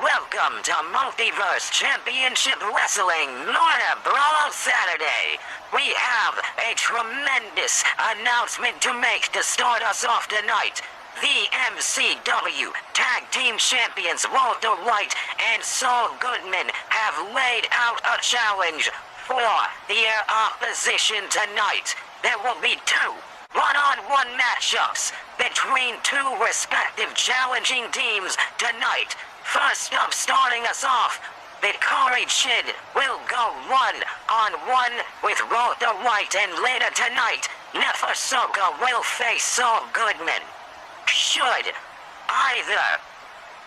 welcome to Multiverse Championship Wrestling Florida Brawl Saturday. We have a tremendous announcement to make to start us off tonight. The MCW Tag Team Champions Walter White and Saul Goodman have laid out a challenge for their opposition tonight. There will be two one-on-one matchups between two respective challenging teams tonight. First up, starting us off, Vikari Chid will go one-on-one with Walter White, and later tonight, Nefersoka will face Saul Goodman. Should either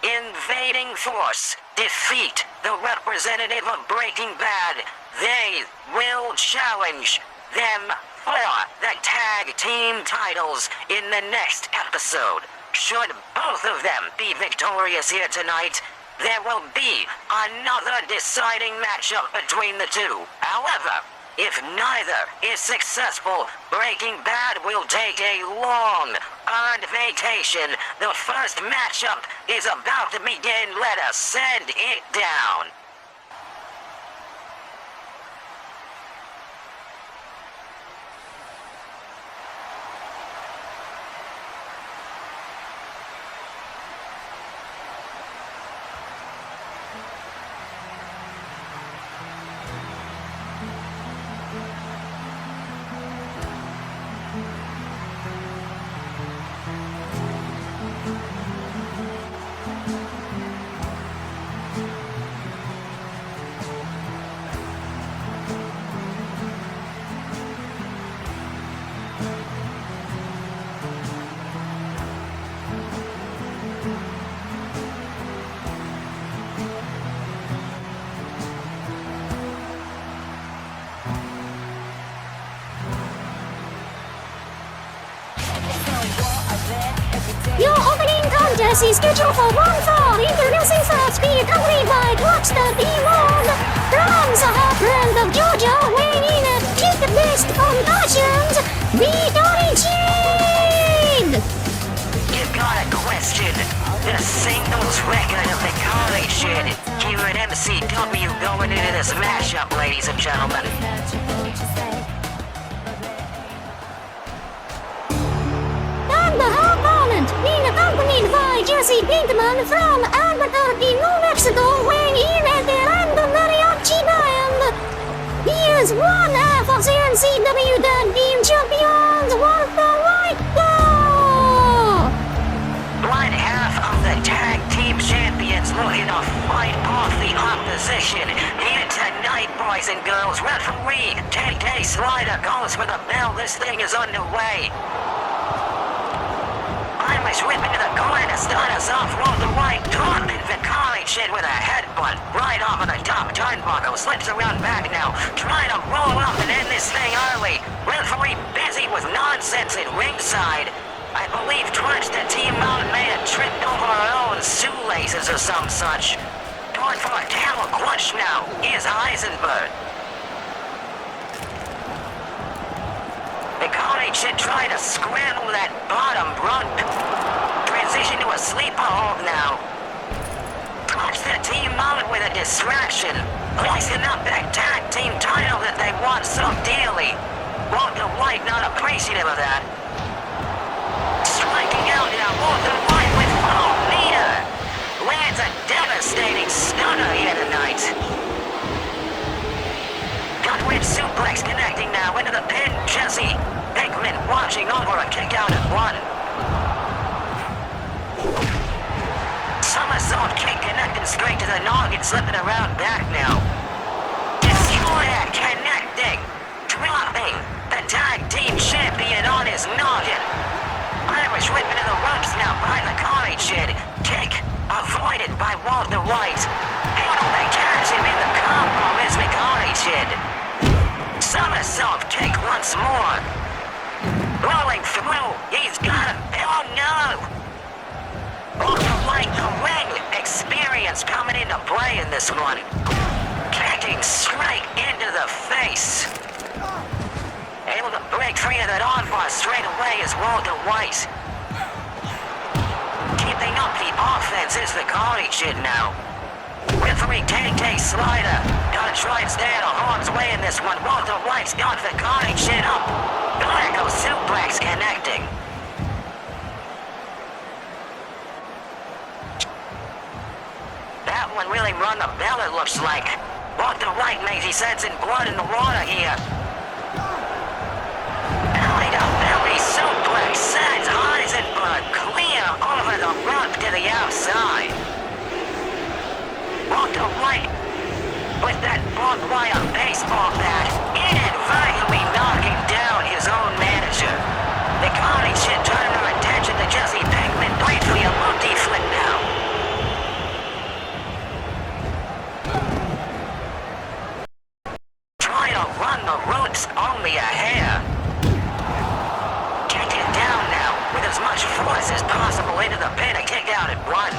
invading force defeat the representative of Breaking Bad, they will challenge them for the tag team titles in the next episode. Should both of them be victorious here tonight, there will be another deciding matchup between the two. However, if neither is successful, Breaking Bad will take a long-earned vacation. The first matchup is about to begin. Let us send it down. Your opening contest is scheduled for one fall. Introducing first, being accompanied by Rockstar Demon from the heartland of Georgia, weighing in at Kick the Best Concussions, Vikari Chid! You've got a question. The singles record of Vikari Chid here at MCW going into this mashup, ladies and gentlemen. And the opponent, being accompanied by Jesse Pinkman from Albuquerque, New Mexico, weighing in at the Random Mariachi Band. He is one half of the MCW Tag Team Champions, Walter White. One half of the Tag Team Champions looking to fight off the opposition. Here tonight, boys and girls, referee Tay Slider goes for the bell. This thing is underway. Irish whip into the corner, start us off. Walter White dropping Vikari Chid with a headbutt right off of the top turnbuckle. Slips around back now, trying to roll up and end this thing early. Referee busy with nonsense at ringside. I believe twice the team out may have tripped over her own shoelaces or some such. Going for a camel clutch now. Here's Eisenberg. Vikari Chid trying to scramble that bottom rung. Transition to a sleeper hold now. Clutch the team out with a distraction. Placing up that tag team title that they want so dearly. Walter White not appreciative of that. Striking out now, Walter White with full meter. Lands a devastating stunner here tonight. Gut-wrench suplex connecting now into the pin. Jesse Pinkman watching over a kick out at one. Somersault kick connecting straight to the noggin, slipping around back now. Destroyer connecting, dropping the tag team champion on his noggin. Irish whip into the ropes now by Vikari Chid. Kick avoided by Walter White. How do they catch him in the combo is Vikari Chid. Somersault kick once more. Rolling through. He's got him. Oh no! Walter White, the ring experience coming into play in this one. Kicking straight into the face. Able to break free of that armbar straight away is Walter White. Keeping up the offense is Vikari Chid now. Referee KK Slider. Gotta try and stay out of harm's way in this one. Walter White's got the carting shit up. Black suplex connecting. That one really run the bell, it looks like. Walter White makes he sends in blood in the water here. Belly to belly suplex sends Heisenberg clear over the rope to the outside. Walter White with that barbed wire baseball bat inadvertently knocking down his own manager. The carnage shit turned our attention to Jesse Pinkman, briefly a multi-flip now. Try to run the ropes only a hair. Kick it down now with as much force as possible into the pin and kick out at one.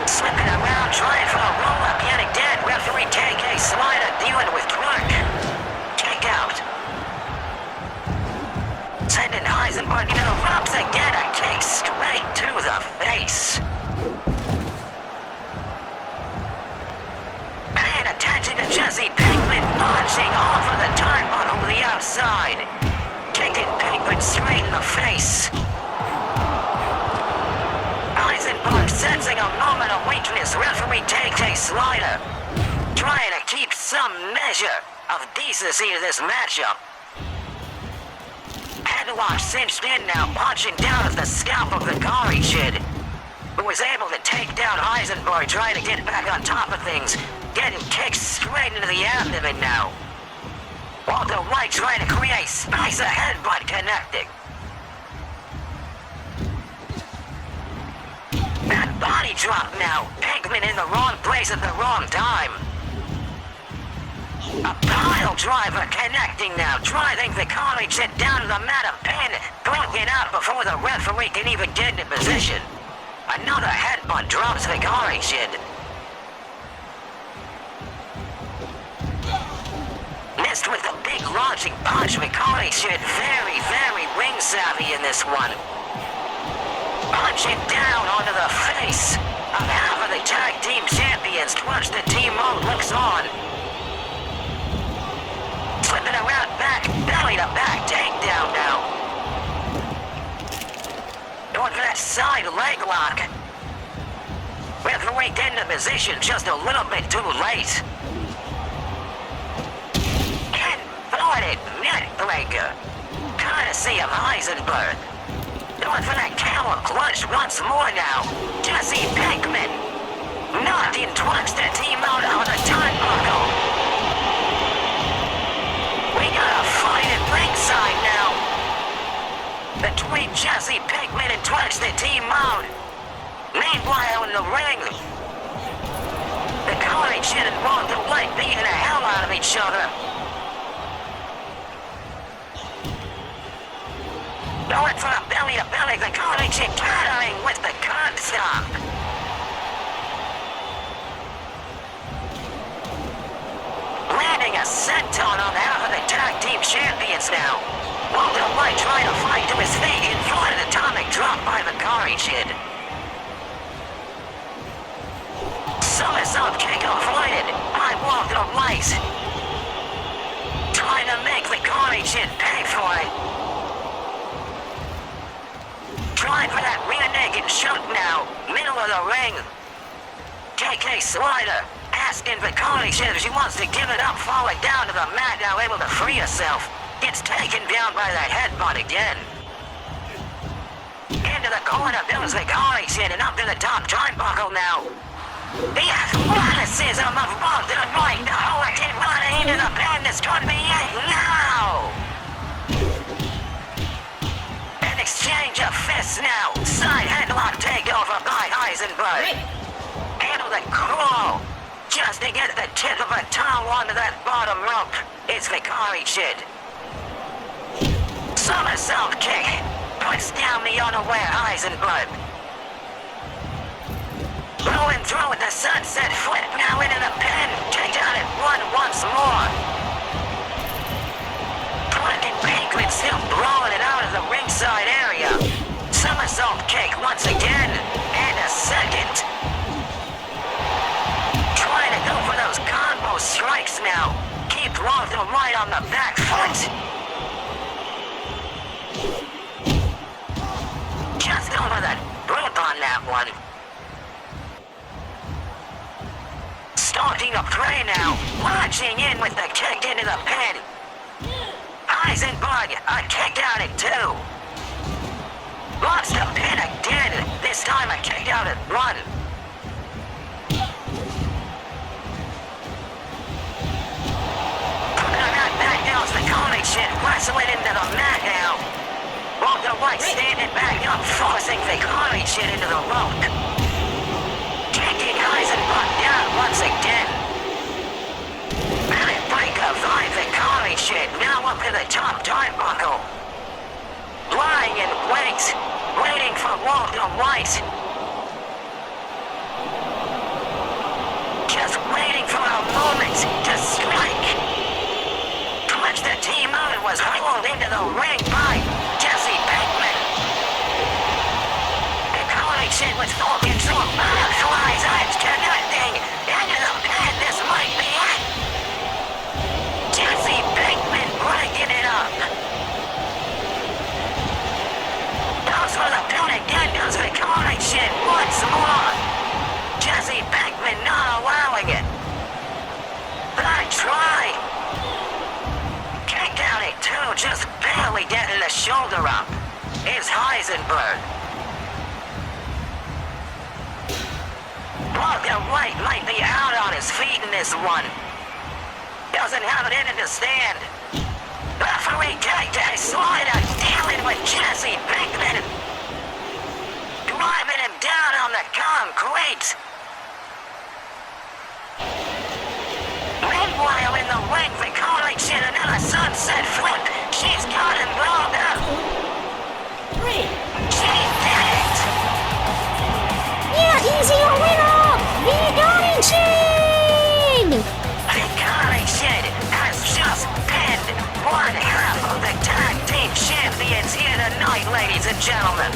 Slipping around, trying for a roll-up yet again. Referee KK Slider dealing with Clark. Kick out. Sending Heisenberg into the ropes again. A kick straight to the face. Paying attention to Jesse Pinkman launching off of the turnbuckle to the outside. Kicking Pinkman straight in the face. Heisenberg sensing a moment of weakness. Referee KK Slider trying to keep some measure of decency to this matchup. Headlock cinched in now, punching down at the scalp of the Gari Kid, who was able to take down Heisenberg, trying to get back on top of things, getting kicked straight into the abdomen now. Walter White trying to create space, a headbutt connecting. That body drop now, Pinkman in the wrong place at the wrong time. A pile driver connecting now, driving the carnage shit down to the mat, of pin broken out before the referee can even get into position. Another headbutt drops the carnage shit. Missed with the big launching punch, McCarty shit very, very ring savvy in this one. Punching down onto the face of half of the tag team champions. Once the team mode looks on. Flipping around back, belly to back takedown now. Going for that side leg lock. Referee getting the position just a little bit too late. Inverted neck breaker. Courtesy of Heisenberg. Going for that camel clutch once more now. Jesse Pinkman. Knocking twice the team out on the turnbuckle. We got a fight at ringside now. Between Jesse Pinkman and twice the team out. Meanwhile in the ring, the Carnage Kid and Walter White beating the hell out of each other. Going for a belly-to-belly, the Carnage Kid countering with the curb stomp. Landing a senton on half of the tag team champions now. Walter White trying to fight to his feet in front of the atomic drop by the Carnage Kid. Somersault kick avoided by Walter White. Trying to make the Carnage Kid pay for it. Trying for that rear naked choke now, middle of the ring. KK Slider asking the Carnage Kid if she wants to give it up, falling down to the mat, now able to free herself. Gets taken down by that headbutt again. Into the corner goes the Carnage Kid and up to the top turnbuckle now. The athleticism of Walter White, the hurricane running into the pin. This could be it now. An exchange of fists now. Side headlock takeover by Heisenberg. Handle the crawl. Just to get the tip of a towel onto that bottom rope. It's the Carnage Kid. Somersault kick. Puts down the unaware Heisenberg. Rolling through with the sunset flip now into the pin. Take out at one once more. Clark and Pinkman still blowing it out of the ringside area. Somersault somersault kick once again. And a second. Trying to go for those combo strikes now. Keep Walter right on the back foot. Just over the rope on that one. Starting to pray now. Launching in with the kick into the pin. Heisenberg, kicked out at 2. Lost the pin again. This time I kicked out at 1. Back now's the college shit, wrestling into the mat now. Walter White standing back up, forcing the college shit into the rope. Kicking Heisenberg down once again. Manic Breaker 5 the college shit, now up to the top turnbuckle. Lying in wait, waiting for Walter White. Just waiting for a moment to strike. Clutch the team out was hauled into the ring by Jesse Pinkman. The college shit was full control. Butterflies eyes connecting. Into the pin, this might be it. Jesse Pinkman breaking it up. Goes for the pin again, goes for the college shit once more. Jesse Pinkman not allowing it. I try. Kicked out at 2, just barely getting the shoulder up. Is Heisenberg. Walter White might be out on his feet in this one. Doesn't have it in to stand. Referee kicked a slider, dealing with Jesse Pinkman. Driving him down on the concrete. Meanwhile, in the ring, the college shit another sunset flip. She's got him rolled up. She did it. Yeah, easy a winner! The Garden The college shit has just pinned one half of the tag team champions here tonight, ladies and gentlemen.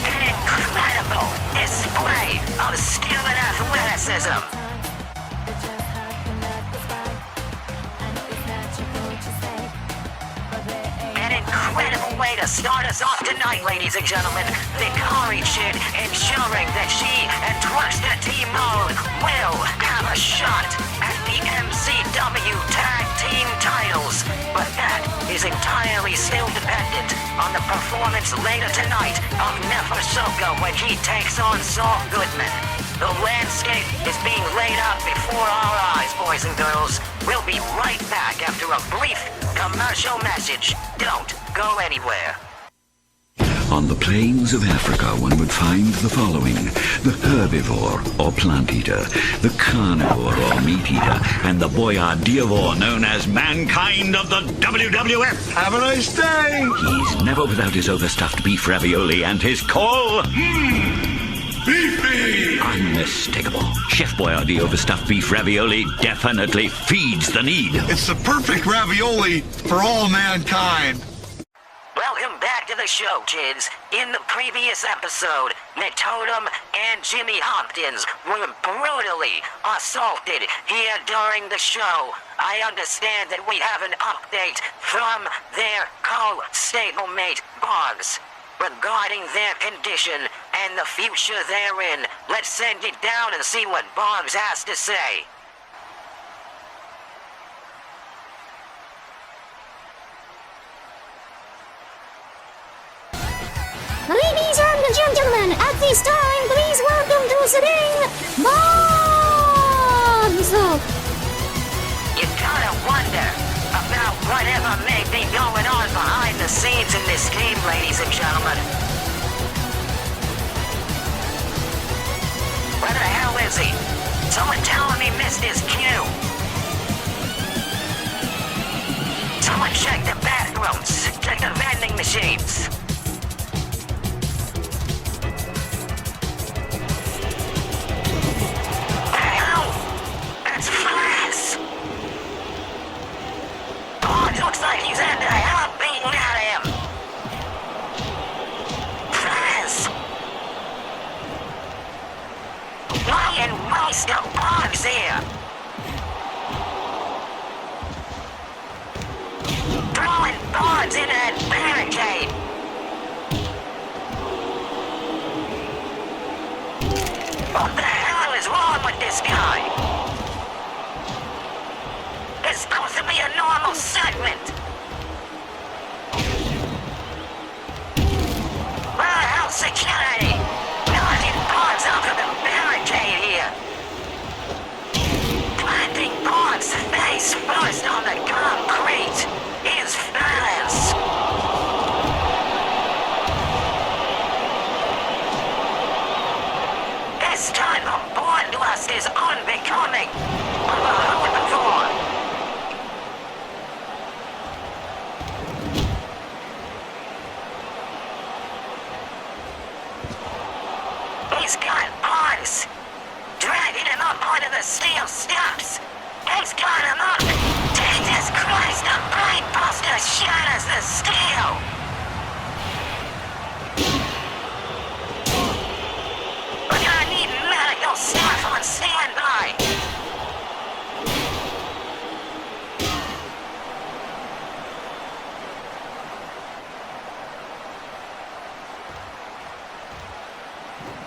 An incredible display of skill and athleticism. An incredible way to start us off tonight, ladies and gentlemen. The college shit ensuring that she and Twister Team Mode will have a shot at the MCW Tag Team titles. But that is entirely still dependent on the performance later tonight of Nefersoka when he takes on Saul Goodman. The landscape is being laid out before our eyes, boys and girls. We'll be right back after a brief commercial message. Don't go anywhere. On the plains of Africa, one would find the following: the herbivore or plant eater, the carnivore or meat eater, and the boyardivore known as mankind of the WWF. Have a nice day! He's never without his overstuffed beef ravioli and his call. Beefy! Unmistakable. Chef Boyardee overstuffed beef ravioli definitely feeds the need. It's the perfect ravioli for all mankind. Welcome back to the show, kids. In the previous episode, Totem and Jimmy Hopkins were brutally assaulted here during the show. I understand that we have an update from their co-stablemate, Boggs, regarding their condition and the future they're in. Let's send it down and see what Boggs has to say. Ladies and gentlemen, at this time, please welcome to the ring, Bobs! You gotta wonder about whatever may be going on behind the scenes in this game, ladies and gentlemen. Where the hell is he? Someone tell him he missed his cue. Someone check the bathrooms. Check the vending machines. Looks like he's had the hell beaten out of him. Flying waste of bombs here. Throwing bombs in that barricade. What the hell is wrong with this guy? It's supposed to be a normal segment. Warehouse security. Knocking bombs out of the barricade here. Planting bombs face first on the concrete is fast. This time the born lust is unbecoming of a herbivore. He's got bombs, dragging him up onto the steel steps. He's got him up. Jesus Christ, the brainbuster shatters the steel. We're gonna need medical staff on standby.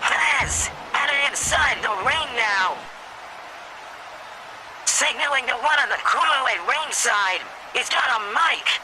Faz, headed inside the ring now. Signaling to one of the crew at ringside. He's got a mic.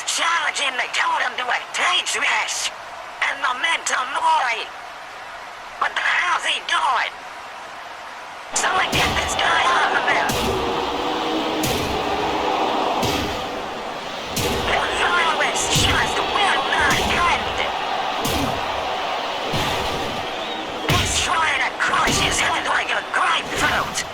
Challenging the totem to a cage match and momentum Mori. What the hell's he doing? Someone get this guy off of him. The violence just will not end. He's trying to crush his head like a grapefruit.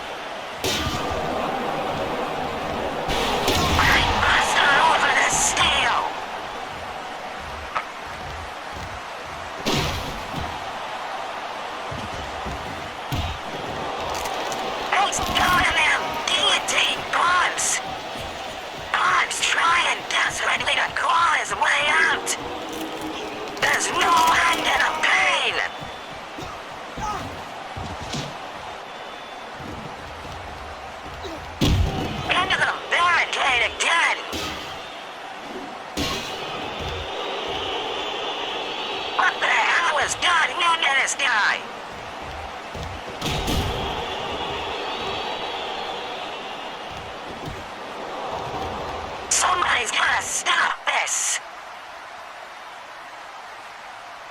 Desperately to claw his way out. There's no end to the pain. Into the barricade again. What the hell has gotten into this guy? Somebody's gotta stop this!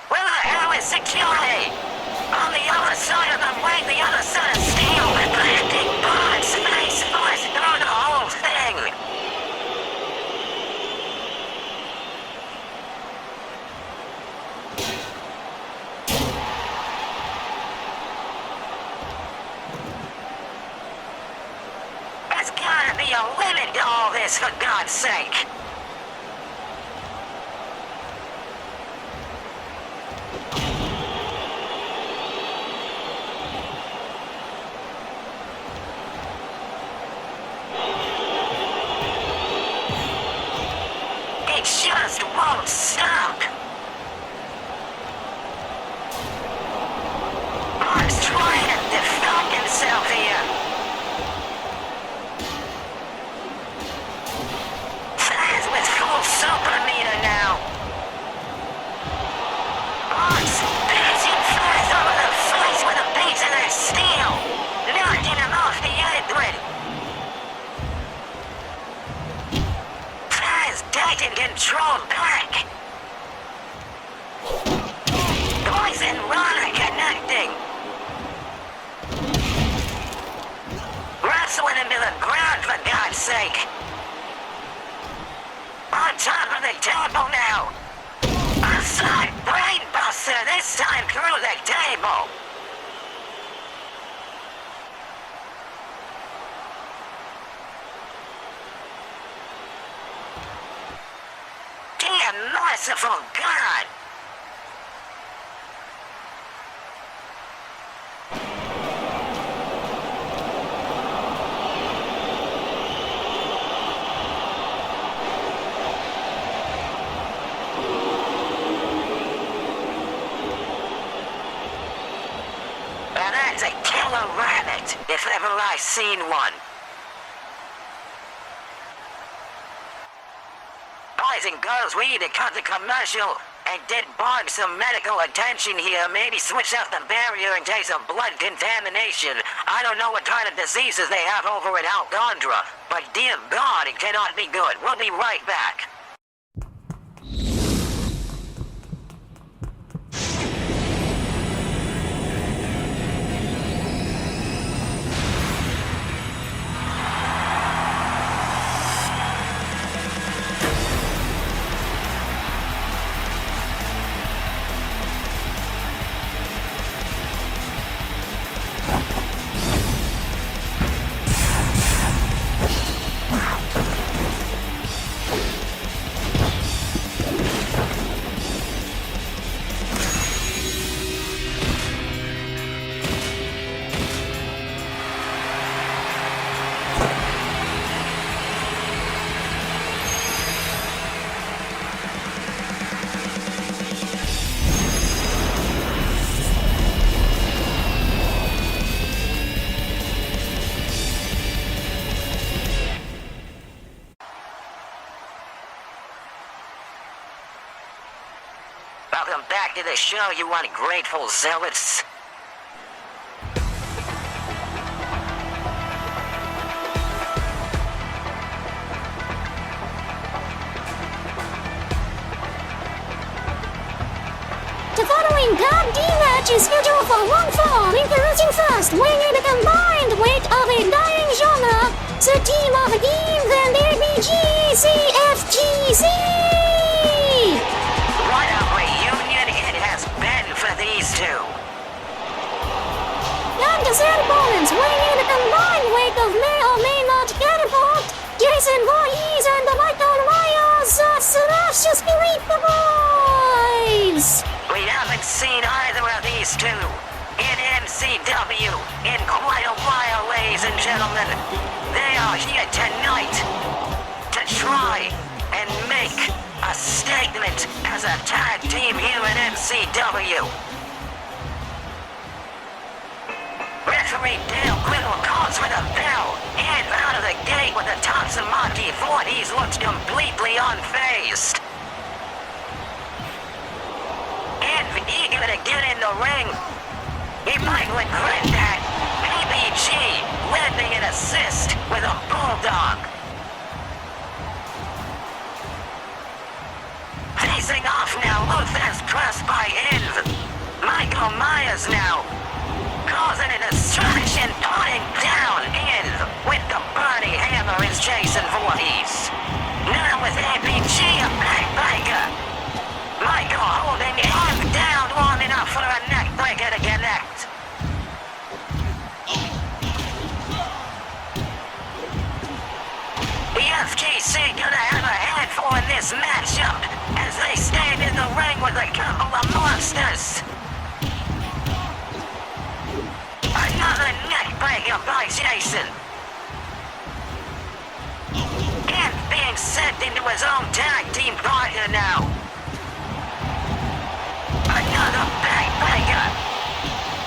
Where the hell is security? On the other side of the ring, the other side of steel, planting bombs, face first through the whole thing! There's gotta be a limit to all this, for God's sake! It just won't stop! Mark's trying to defend himself here! Faz with full super meter now! Mark's passing Faz over the face with a piece of that steel! Knocking him off the apron! control back. Poison Rana connecting. Wrestling him to the ground, for God's sake. On top of the table now. A side brainbuster, this time through the table. Dear merciful God. That's a killer rabbit, if ever I seen one. Boys and girls, we need to cut the commercial and did bog some medical attention here. Maybe switch out the barrier in case of blood contamination. I don't know what kind of diseases they have over in Algondra, but dear God, it cannot be good. We'll be right back. Welcome back to the show, you ungrateful zealots. The following God D match is scheduled for one fall. Introducing first, weighing the combined weight of a dying genre, the team of games and RPG CFGC! What a reunion it has been for these two. And the third opponents, weighing the combined weight of may or may not catapult, Jason Voorhees and Michael Myers, the Celestial Spirit Boys! We haven't seen either of these two in MCW in quite a while, ladies and gentlemen. They are here tonight to try and make a statement as a tag team here in MCW. Referee Dale Quiddle calls for the bell, and out of the gate with the Tatsamaki Voorhees looks completely unfazed. And eager to get in the ring. He might regret that. ABG lending an assist with a bulldog. Facing off now, Luther's pressed by Env. Michael Myers now causing a distraction, putting down Env with the burning hammer is Jason Voorhees. Now with ABG a backbreaker. Michael holding Env down long enough for a neckbreaker to connect. The FGC gonna have a handful in this matchup as they stand in the ring with a couple of monsters. Another neckbreaker by Jason. And being sent into his own tag team partner now. Another backbreaker.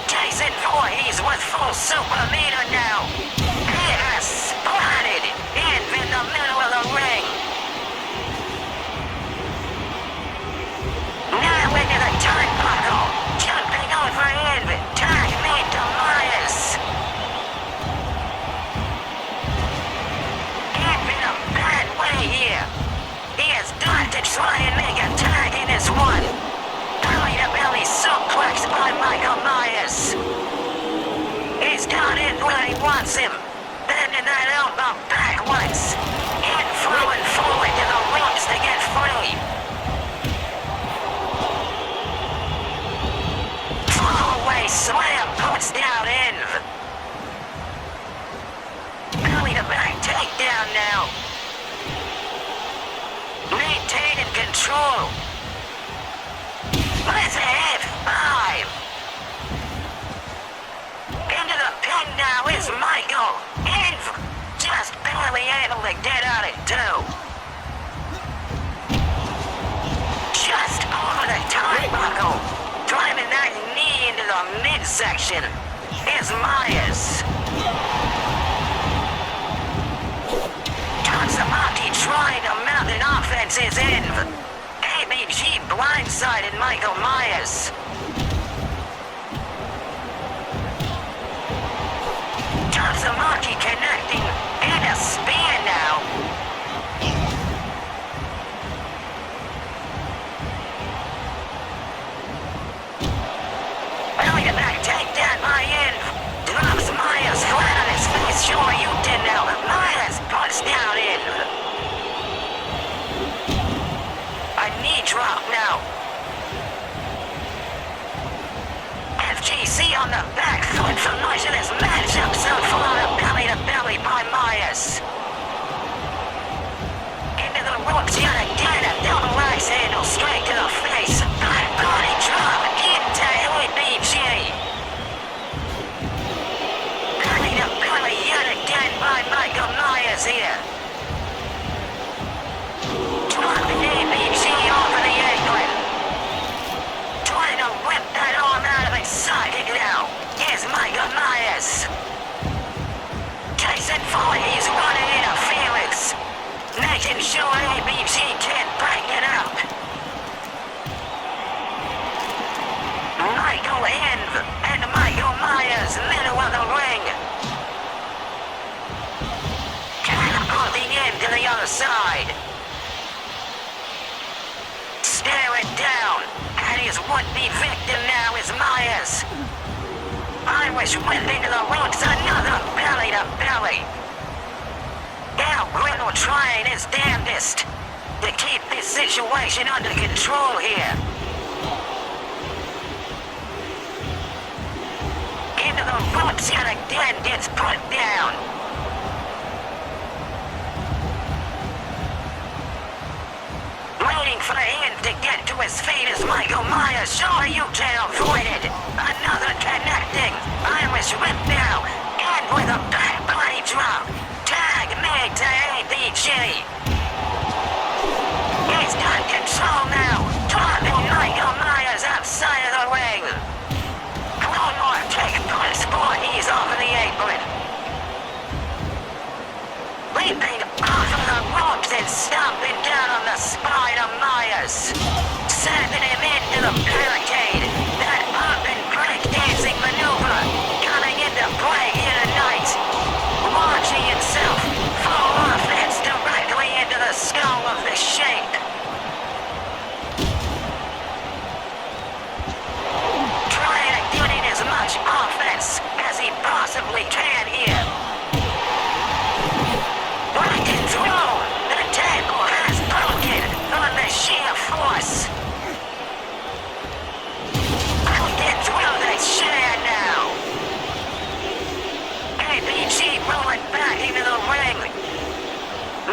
Jason Voorhees with full super meter now. He has spotted Env in the middle of the ring. Now into the turnbuckle. Jumping over Env. Tag made to Myers. Env in a bad way here. He has got try and make a tag in this one. Belly to belly suplex by Michael Myers. He's got it where he wants him. Bending that elbow backwards. And throwing forward to the ropes to get free. Fallaway slam puts down Env. Belly to back takedown now. Maintaining control. Let's hit 5. Into the pin now is Michael. Env just barely able to get out it too. Just over the turnbuckle. Driving that knee into the midsection is Myers. Tatsumaki trying to mount an offense is Env. ABG blindsided Michael Myers. Tatsumaki connecting and a spear now. Belly to back takedown by Env. Drops Myers flat on his face. Sure you did now. Myers puts down Env. A knee drop now. FGC on the back foot for much of this matchup so far. Belly to belly by Myers. Into the ropes yet again. A double axe handle straight to the face. Back body drop into ABG. Belly to belly yet again by Michael Myers here. Dropping ABG over the apron. Trying to whip that arm out of its socket now. Here's Michael Myers. Jason Voorhees running interference. Making sure ABG can't break it up. Michael Env and Michael Myers, middle of the ring. Catapulting into the other side. Staring down, and his would-be victim now is Myers. Irish whip into the ropes, another belly to belly. Now Griddle trying his damnedest to keep this situation under control here. Into the ropes yet again gets put down. Waiting for Env to get to his feet as Michael Myers. Sure you can avoid it. Another connecting. Irish whip now. And with a back body drop. Tag made to ABG. He's got control now. Dropping Michael Myers outside of the ring. One more take place before he's off of the apron. Leaping off of the ropes and stomping down on the spine of Myers. Sending him into the barricade. That up and break-dancing maneuver coming into play here tonight. Launching himself full offense directly into the skull of the Shape. Trying to get in as much offense as he possibly can here. Right and through. The table has broken on the sheer force. Get through the chair now. ABG rolling back into the ring.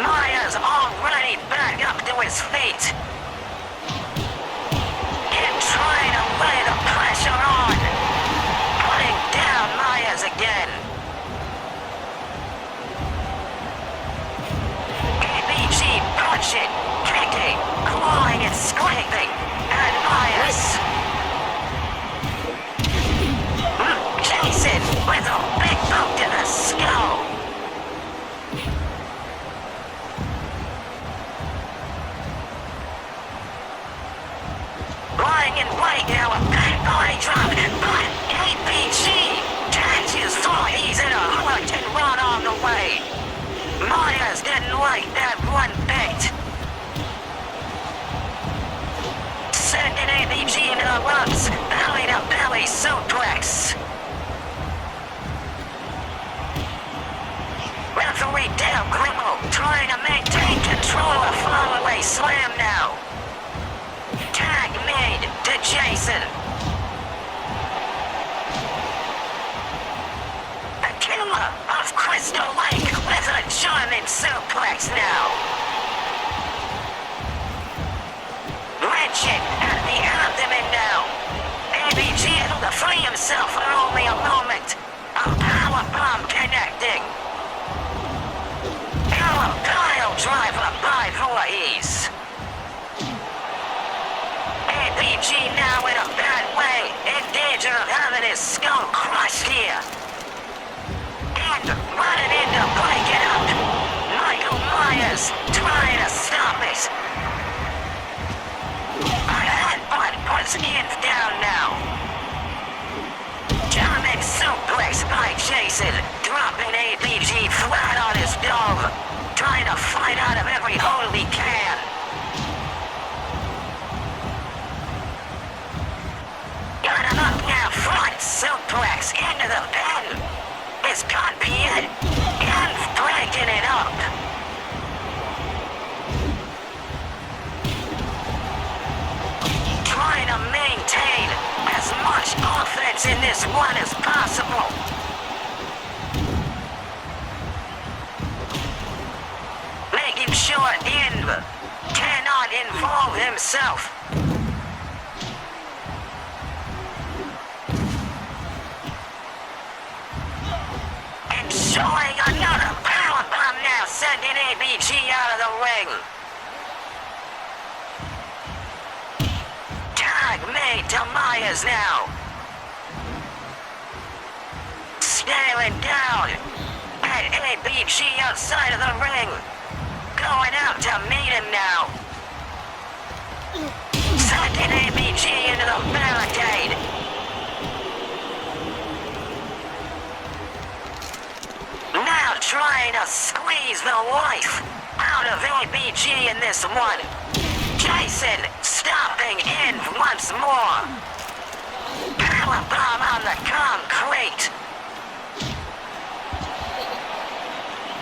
Myers already back up to his feet. And trying to lay the pressure on. Putting down Myers again. ABG punching, kicking, clawing and scraping. And Myers. Jason with a big boot to the skull. Lying in wait now, a back body drop, but ABG catches Voorhees in a hook and run on the way. Myers didn't like that one bit. ABG into the ropes. Belly to belly suplex. Referee Dale Grimble trying to maintain control of fallaway slam now. Tag made to Jason. The killer of Crystal Lake with a German suplex now. Wrenching at the abdomen now. ABG able to free himself for only a moment. A powerbomb connecting. Pile driver by Voorhees. ABG now in a bad way, in danger of having his skull crushed here. And running in to break it up. Michael Myers trying to stop it. A headbutt puts Ian down now. German suplex by Jason, dropping ABG flat on his dome. Trying to fight out of every hole he can. Got him up now, front suplex into the pen. This can't be it. And breaking it up. Trying to maintain as much offense in this one as possible. Making sure Inv cannot involve himself. And showing another powerbomb now, sending ABG out of the ring. Tag made to Myers now. Staring down at ABG outside of the ring. Going out to meet him now. Sending ABG into the barricade. Now trying to squeeze the life out of ABG in this one. Jason stopping in once more. Powerbomb on the concrete.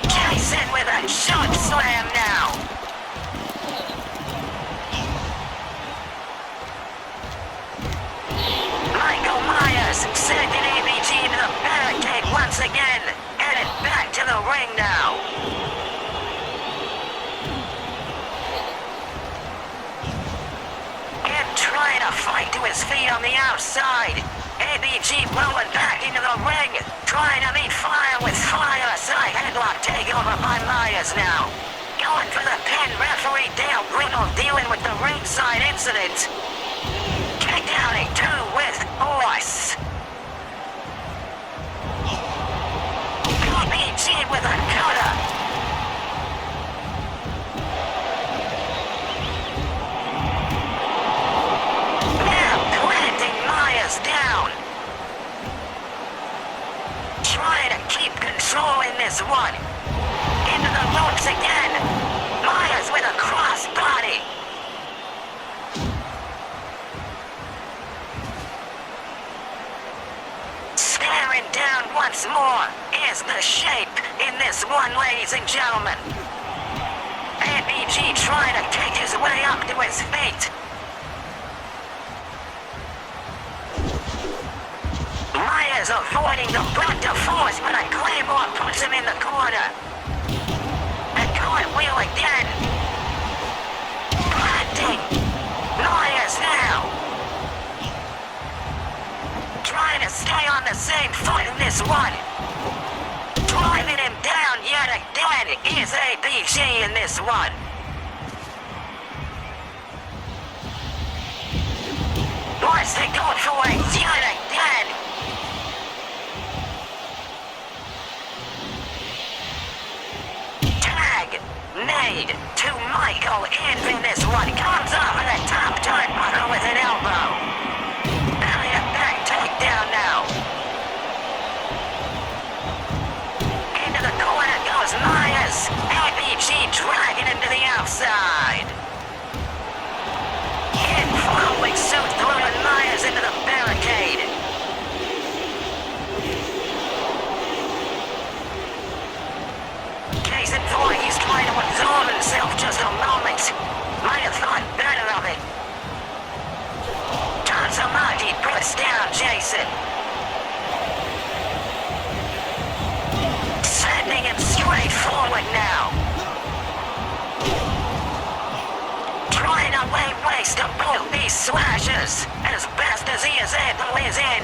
Jason with a choke slam now. Michael Myers sending ABG into the barricade once again. Headed back to the ring now. And trying to fight to his feet on the outside. ABG rolling back into the ring. Trying to meet fire with fire. Side headlock takeover by Myers now. Going for the pin. Referee Dale Greenwald dealing with the ringside incident. Kickdowning two with force. ABG with a cutter. Now planting Myers down. Trying to keep control in this one. Into the ropes again. Myers with a cross body. Staring down once more is the shape in this one, ladies and gentlemen. ABG trying to take his way up to his feet. Myers avoiding the brunt of force, but a claymore puts him in the corner. A cartwheel again. Planting. Myers now. Trying to stay on the same foot in this one. Driving him down yet again is ABG in this one. Wants to go for it yet again. Tag made to Michael in this one. Comes off of the top turnbuckle with an elbow. Belly to back takedown now. Into the corner goes Myers. ABG dragging him to the outside. In following suit through Myers, as best as he is able, is in.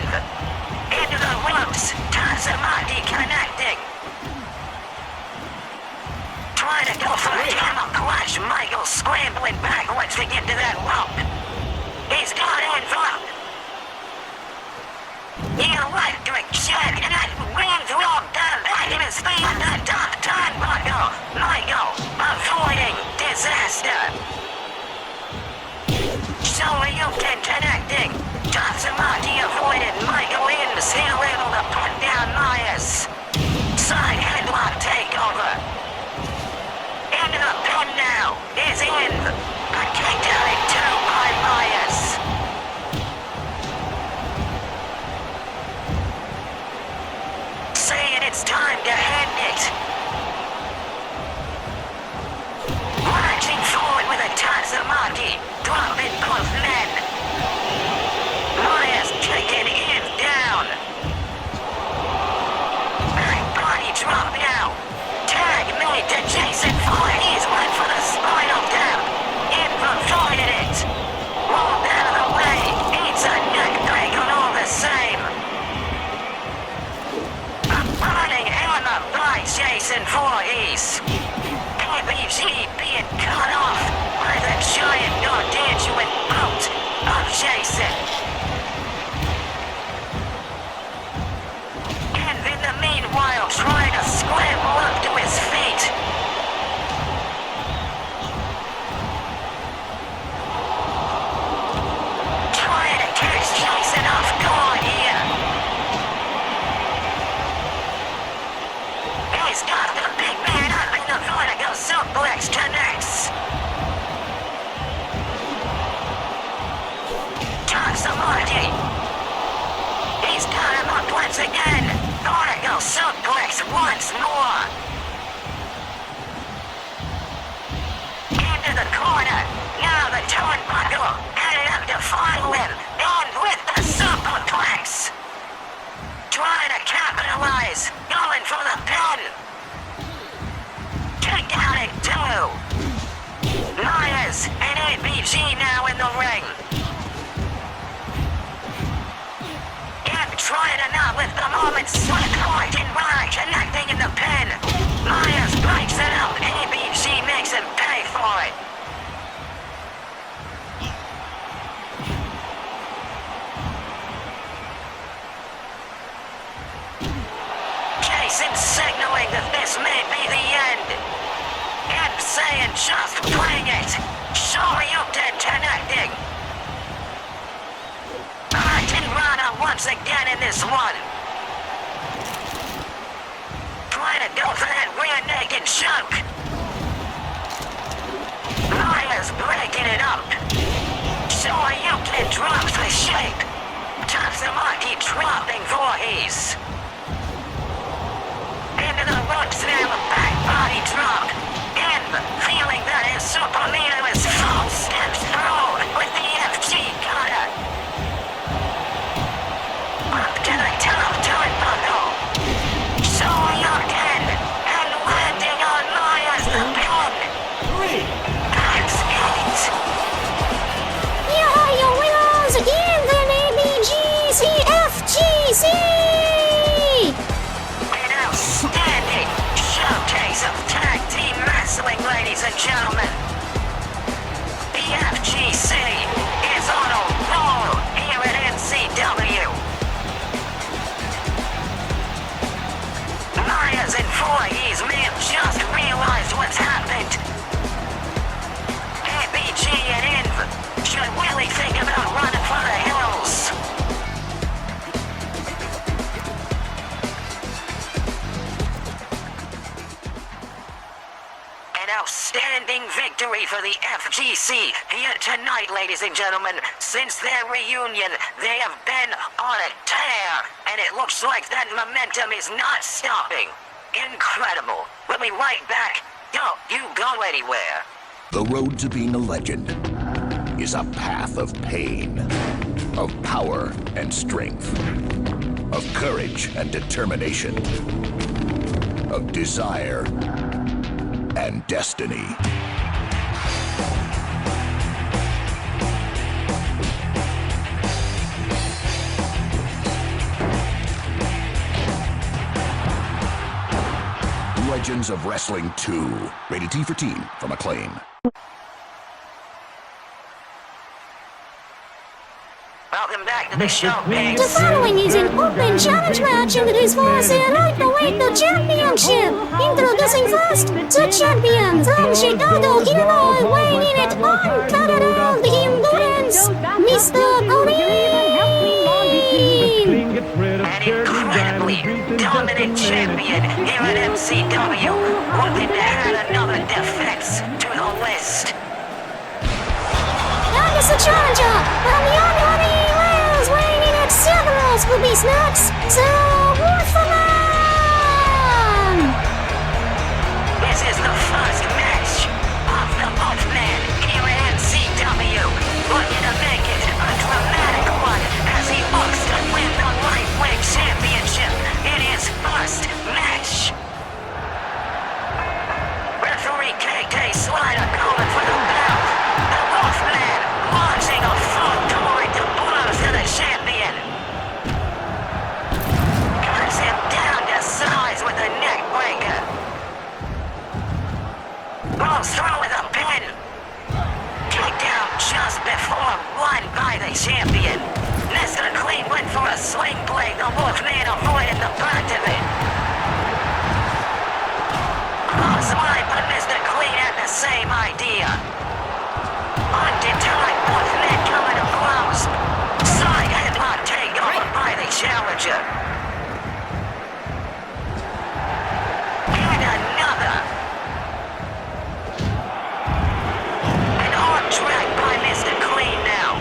Into the ropes, Tazamaki connecting. Trying to go for a camel clutch, Michael scrambling backwards to get to that rope. He's got involved. The electric shed and that wings rolled down back in his feet on the top turnbuckle. Michael avoiding disaster. Shoryuken connecting. Tatsumaki avoided Michael Inns. He able to put down Myers. Side headlock takeover. Into the pin now. Is in. A kick out in two by Myers. Saying it's time to end it. Marching forward with a Tatsumaki, dropping both men. Myers kicking in down. Back body drop now. Tag made to Jason Voorhees, went for the spinal tap. Avoided it. Rolled out of the way. It's a neck break on all the same. Running hammer by Jason Voorhees. ABG being cut off by the giant gargantuan boot of Jason. And in the meanwhile, trying to scramble up to his feet. Trying to catch Jason off guard here. He's got the big man up in the vertical suplex connects. Tatsumaki. He's got him up once again. Vertical suplex once more. Into the corner. Now the turnbuckle. Headed up to follow him. And with the superplex. Trying to capitalize. Going for the pin. Kick out in two. Myers and ABG now in the ring. And trying to not let the moment slip. Orton Rye connecting in the pin. Myers breaks it up. ABG makes him pay for it. Jason signaling that this may be the end. And saying just bring it. Shoryuken connecting. Rana once again in this one. Trying to go for that rear naked choke. Myers breaking it up. Shoryuken drops the shape. Tatsumaki dropping Voorhees. Into the ropes now, a back body drop. In, feeling that his Supermino is full steps through with the FG cutter. Up to the top turnbuckle. Shoryuken, and landing on Myers the pin. That's it. Here are your winners again, then ABGCFGC! An outstanding showcase of tag team wrestling, ladies and gentlemen. The FGC is on a roll here at MCW. Myers and Voorhees may have just realized what's happened. ABG and Inv should really think about running for the hills. An outstanding victory for the FGC here tonight, ladies and gentlemen. Since their reunion, they have been on a tear, and it looks like that momentum is not stopping. Incredible. We'll be right back. Don't you go anywhere. The road to being a legend is a path of pain, of power and strength, of courage and determination, of desire and destiny. Legends of Wrestling 2. Rated T for Teen from Acclaim. Welcome back to the show, The pigs. following is an open challenge match and it is for the right to win the championship. Introducing first, the champion from Chicago, Illinois, weighing in at unparalleled endurance, Mr. Green. An incredibly dominant champion here at MCW, hoping to add another defense to the list. And as the challenger from Young Honey Wales, weighing in at several Scooby Snacks, the Wolfman. This is the first match of the Wolfman here at MCW, looking to make it a dramatic one as he looks to win the lightweight championship in his first match. Referee KK Slider calling for the bell. The Wolfman launching a full torrent of blows to the champion. Cuts him down to size with a neck breaker. Rolls through with a pin. Takedown just before won by the champion. Mr. Clean went for a swing blade. The Wolfman avoided the brunt of it. Close line, but Mr. Clean had the same idea. Undeterred, Wolfman coming to blows. Side headlock takeover by the challenger. And another. An arm drag by Mr. Clean now.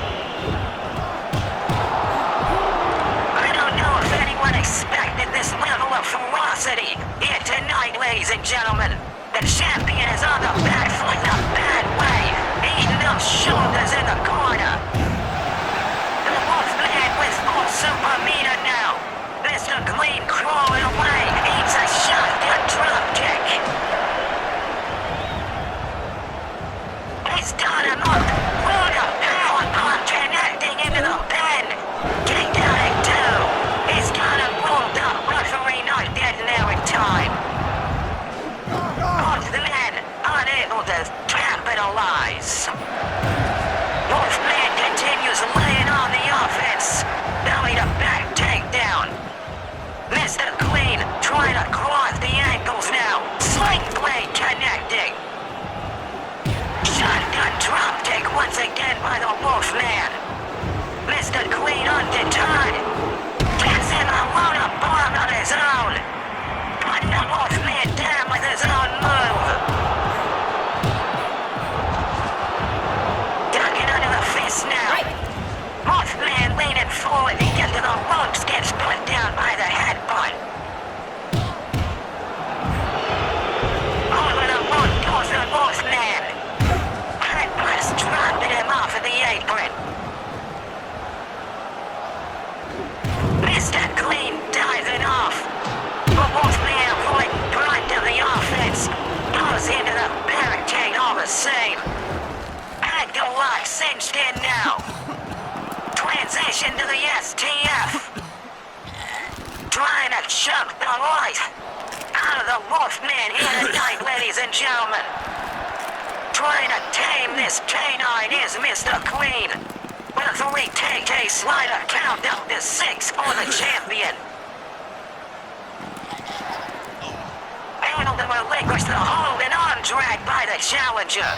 I don't know if anyone expected this level of ferocity here tonight, ladies and gentlemen. The champion is on the back foot in a bad way, eating up shoulders in the corner. The Wolfman with full super meter now. Mr. Clean crawling away, eats a shotgun drop kick. He's done him up. What a power punch connecting into the pen. Takedown at 2. He's got him pulled up. Referee not getting there in time. Wolfman unable to capitalize. Wolfman continues laying on the offense. Belly to back takedown. Mr. Clean trying to cross the ankles now. Sling blade connecting. Shotgun drop kick once again by the Wolfman. Mr. Clean undeterred. Gets him a load-up bomb on his own. Putting the Wolfman down with his own move. Ducking under the fist now. Wolfman leaning forward into the ropes, gets put down by the headbutt. Over the rope goes the Wolfman. Headbutts dropping him off of the apron. Mr. Clean diving off. The Wolfman avoiding brunt of the offense. Goes into the barricade all the same. Ankle lock cinched in now. Transition to the STF. Trying to choke the life out of the Wolfman here tonight, ladies and gentlemen. Trying to tame this canine is Mr. Clean. Referee KK Slider count up to 6 for the champion. Able to relinquish the hold and arm drag by the challenger.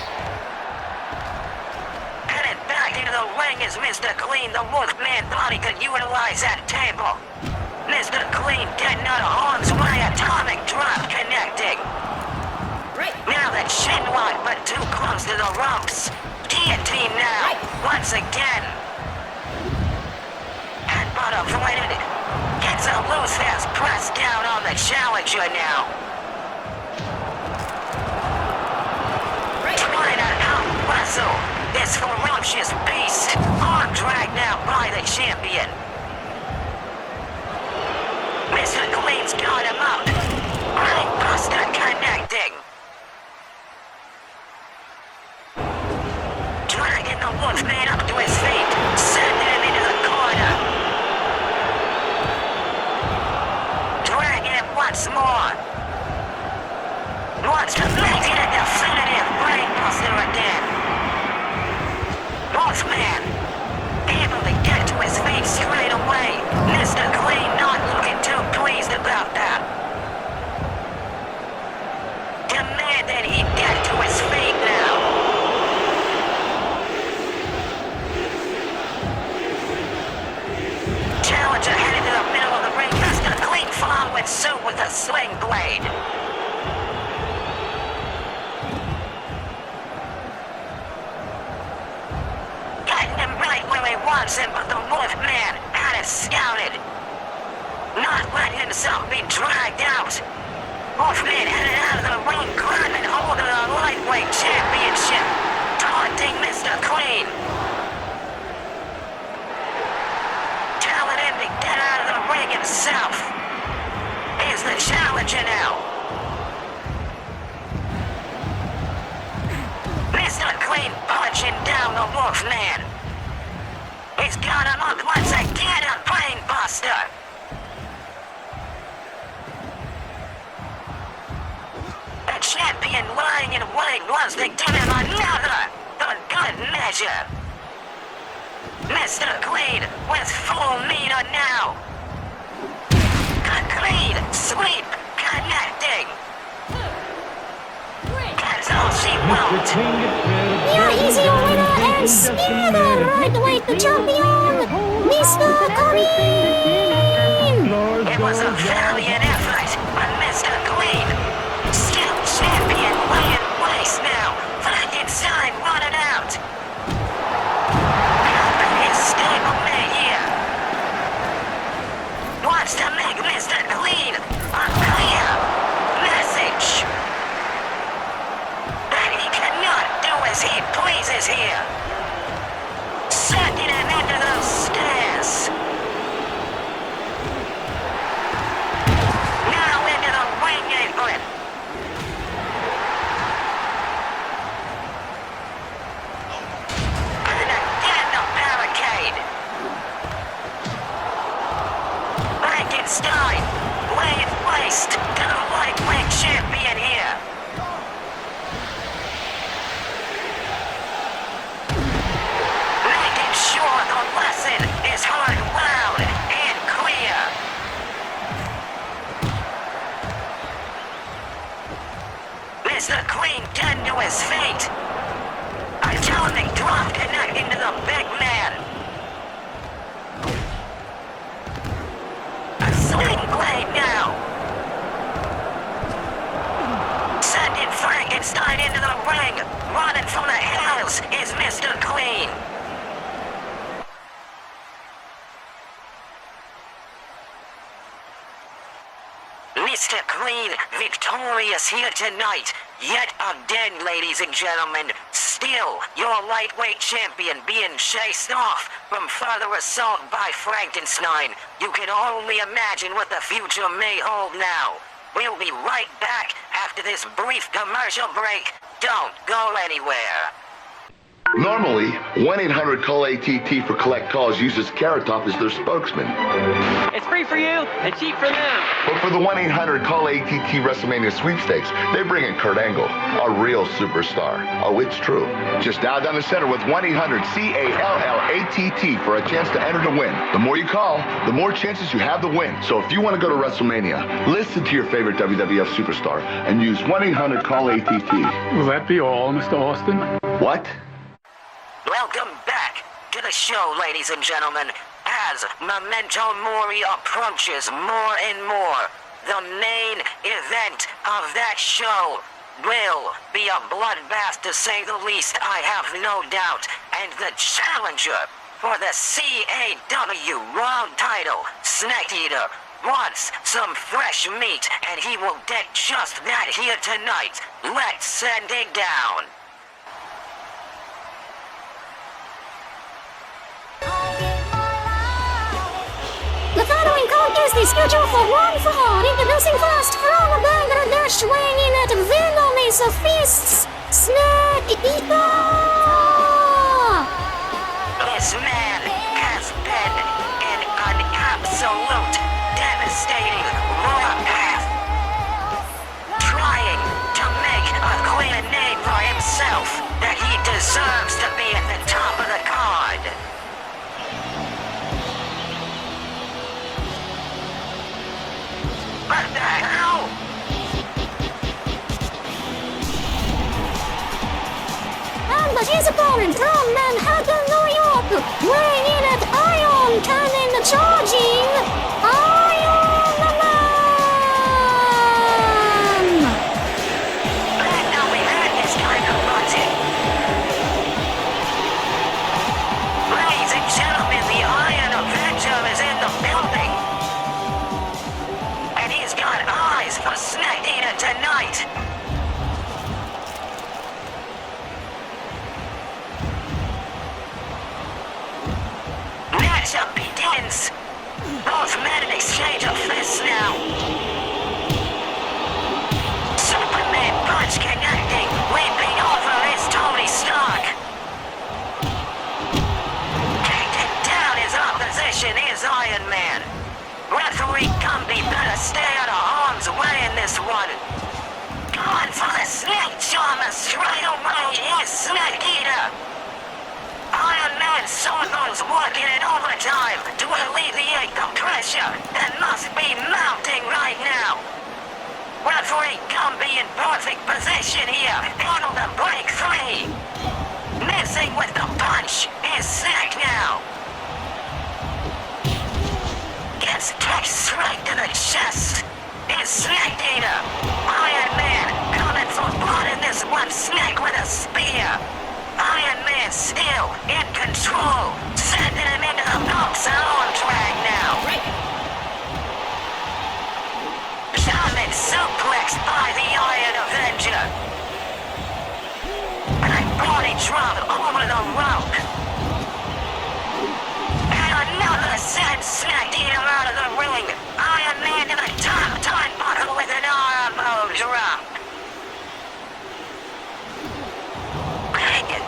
Headed back into the ring is Mr. Clean. The Wolfman thought he could utilize that table. Mr. Clean getting out of harm's way. Atomic drop connecting. Now the chin lock, but too close to the ropes. Guillotine now, once again. Headbutt avoided. Gets a loose ass pressed down on the challenger now. Trying to out-wrestle this ferocious beast. Arm drag now by the champion. Mr. Clean's got him up. Brainbuster connecting. Dragging the Wolfman up to his feet, sending him into the corner. Dragging him once more. wants to make it a definitive brainbuster again. Wolfman, able to get to his feet straight away. Mr. Clean not looking too pleased about that. Demanded he get to his feet now. Challenger headed to the middle of the ring. Mr. Clean following suit with a sling blade. Getting him right where he wants him, but the Wolfman had it scouted. Not letting himself be dragged out. Wolfman headed out of the ring, grabbing hold of the lightweight championship, taunting Mr. Clean. Telling him to get out of the ring himself. He's the challenger now. Mr. Clean punching down the Wolfman. He's got him up once again, a brainbuster. The champion lying in wait wants to give him another, for good measure. Mr. Clean with full meter now. Clean, sweep, connecting. That's all she wants. Here is your winner and still the lightweight champion, Mr. Clean! It was a valiant effort, but Mr. Clean, still champion, laying waste now. Frankenstein running out. Helping his stablemate here. Wants to make Mr. Clean a clear message that he cannot do as he pleases here. Sending him into those stairs. Now into the ring apron. And again the barricade. Frankenstein laying waste to the lightweight champion here. Making sure the lesson is heard loud and clear. Mr. Clean dead to his feet. Until they drop connecting to the big man. A sling blade now. Sending Frankenstein into the ring. Running from the hills is Mr. Clean. Mr. Clean victorious here tonight. Yet again, ladies and gentlemen, still your lightweight champion being chased off from further assault by Frankenstein. You can only imagine what the future may hold now. We'll be right back after this brief commercial break. Don't go anywhere. Normally, 1-800-CALL-ATT for collect calls uses Carrot Top as their spokesman. It's free for you and cheap for them. But for the 1-800-CALL-ATT WrestleMania sweepstakes, they bring in Kurt Angle, a real superstar. Oh, it's true. Just dial down the center with 1-800-CALLATT for a chance to enter to win. The more you call, the more chances you have to win. So if you want to go to WrestleMania, listen to your favorite WWF superstar and use 1-800-CALL-ATT. Will that be all, Mr. Austin? What? Welcome back to the show, ladies and gentlemen. As Memento Mori approaches more and more, the main event of that show will be a bloodbath, to say the least, I have no doubt. And the challenger for the CAW World title, Snake Eater, wants some fresh meat, and he will get just that here tonight. Let's send it down. The following contest is scheduled for one fall. Introducing first from Bangladesh, weighing in at villainous fists, Snake Eater! This man has been in an absolute devastating warpath, trying to make but his opponent from Manhattan, New York, weighing in at Iron Cannon, charging Iron Man! I know we've had this kind of logic. Ladies and gentlemen, the Iron Avenger is in the building. And he's got eyes for Snack Eater tonight. Matchup begins. Both men exchange a fist now. Superman punch connecting. Leaping over is Tony Stark. Taking down his opposition is Iron Man. Referee Gumby better stay out of harm's way in this one. Going for the snake charmer straight away is Snake Eater. Iron Man's soul's working in overtime to alleviate the pressure that must be mounting right now. Referee Gumby in perfect position here. Handle the break free. Missing with the punch is Snack now. Gets kicked straight to the chest. Is Snake Eater. Iron Man coming for blood in this one. Snake with a spear. Iron Man still in control, sending him into the box and on track now. German suplex by the Iron Avenger. And body drop over the rope. And another sends Snack Eater out of the ring. Iron Man to the top turnbuckle with an elbow drop.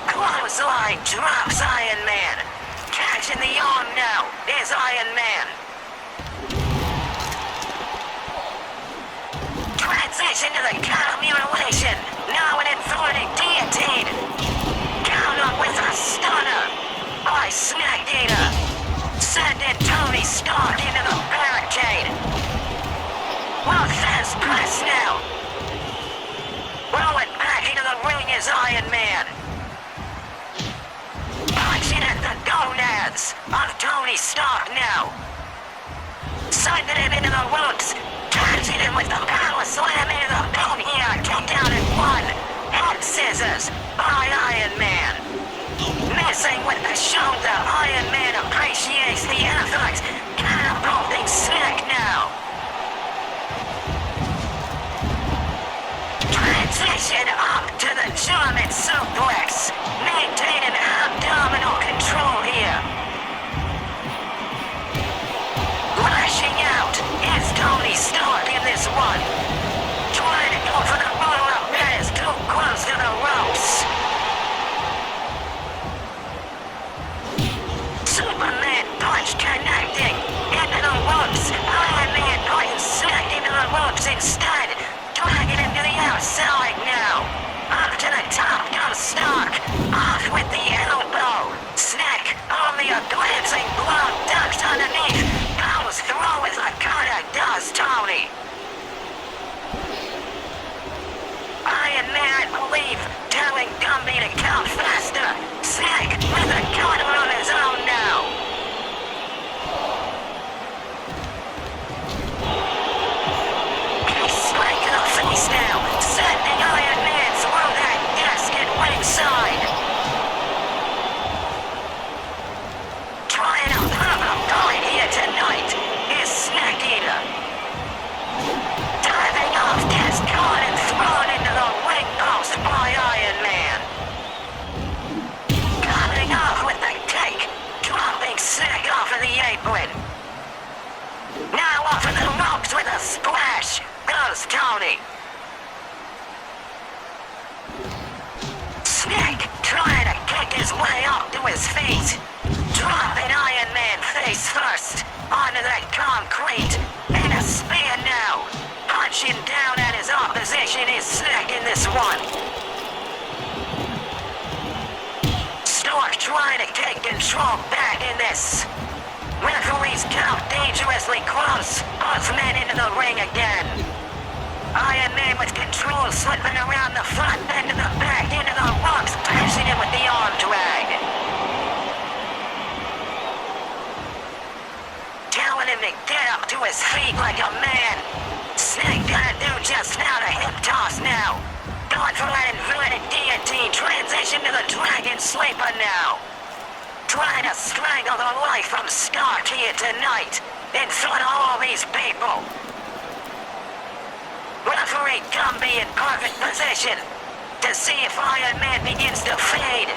Clothesline drops Iron Man. Catching the arm now is Iron Man. Transition to the counter mutilation. Now an inverted guillotine. Counter with a stunner by Snack Eater. Sending Tony Stark into the barricade. Well, fast press now. Rolling back into the ring is Iron Man. Punching at the gonads of Tony Stark now. Sending him into the ropes. Catching him with the power slam into the bone here. Kickdown in one. Head scissors by Iron Man. Missing with the shoulder. Iron Man appreciates the effort. Catapulting Snack now. Transition up to the German suplex. Maintaining abdominal control here. Lashing out is Tony Stark in this one. Trying to go for the roll-up that is too close to the ropes. Superman punch connecting into the ropes. Iron Man putting Snack into the ropes instead. Dragging him to the outside now. Up to the top comes Stark. Off with the elbow. Snack only a glancing blow ducks underneath. Goes through as a cutter does Tony. Iron Man, I believe, telling Gumby to count faster. Snack with a cutter of his own now. Now, sending Iron Man through that desk at ringside. Trying to prove a point here tonight is Snack Eater. Diving off desk, caught and thrown into the ring post by Iron Man. Coming off with the take, dropping Snack off of the apron. Now off of the ropes with a splash goes Tony. Snack trying to kick his way up to his feet. Dropping Iron Man face first onto that concrete. And a spear now. Punching down at his opposition is Snack in this one. Stark trying to take control back in this. Referees count dangerously close. Both men into the ring again. Iron Man with control slipping around the front, then to the back, into the ropes, passing him with the sleeper now. Trying to strangle the life from Stark here tonight, in front of all these people. Referee Gumby in perfect position to see if Iron Man begins to fade.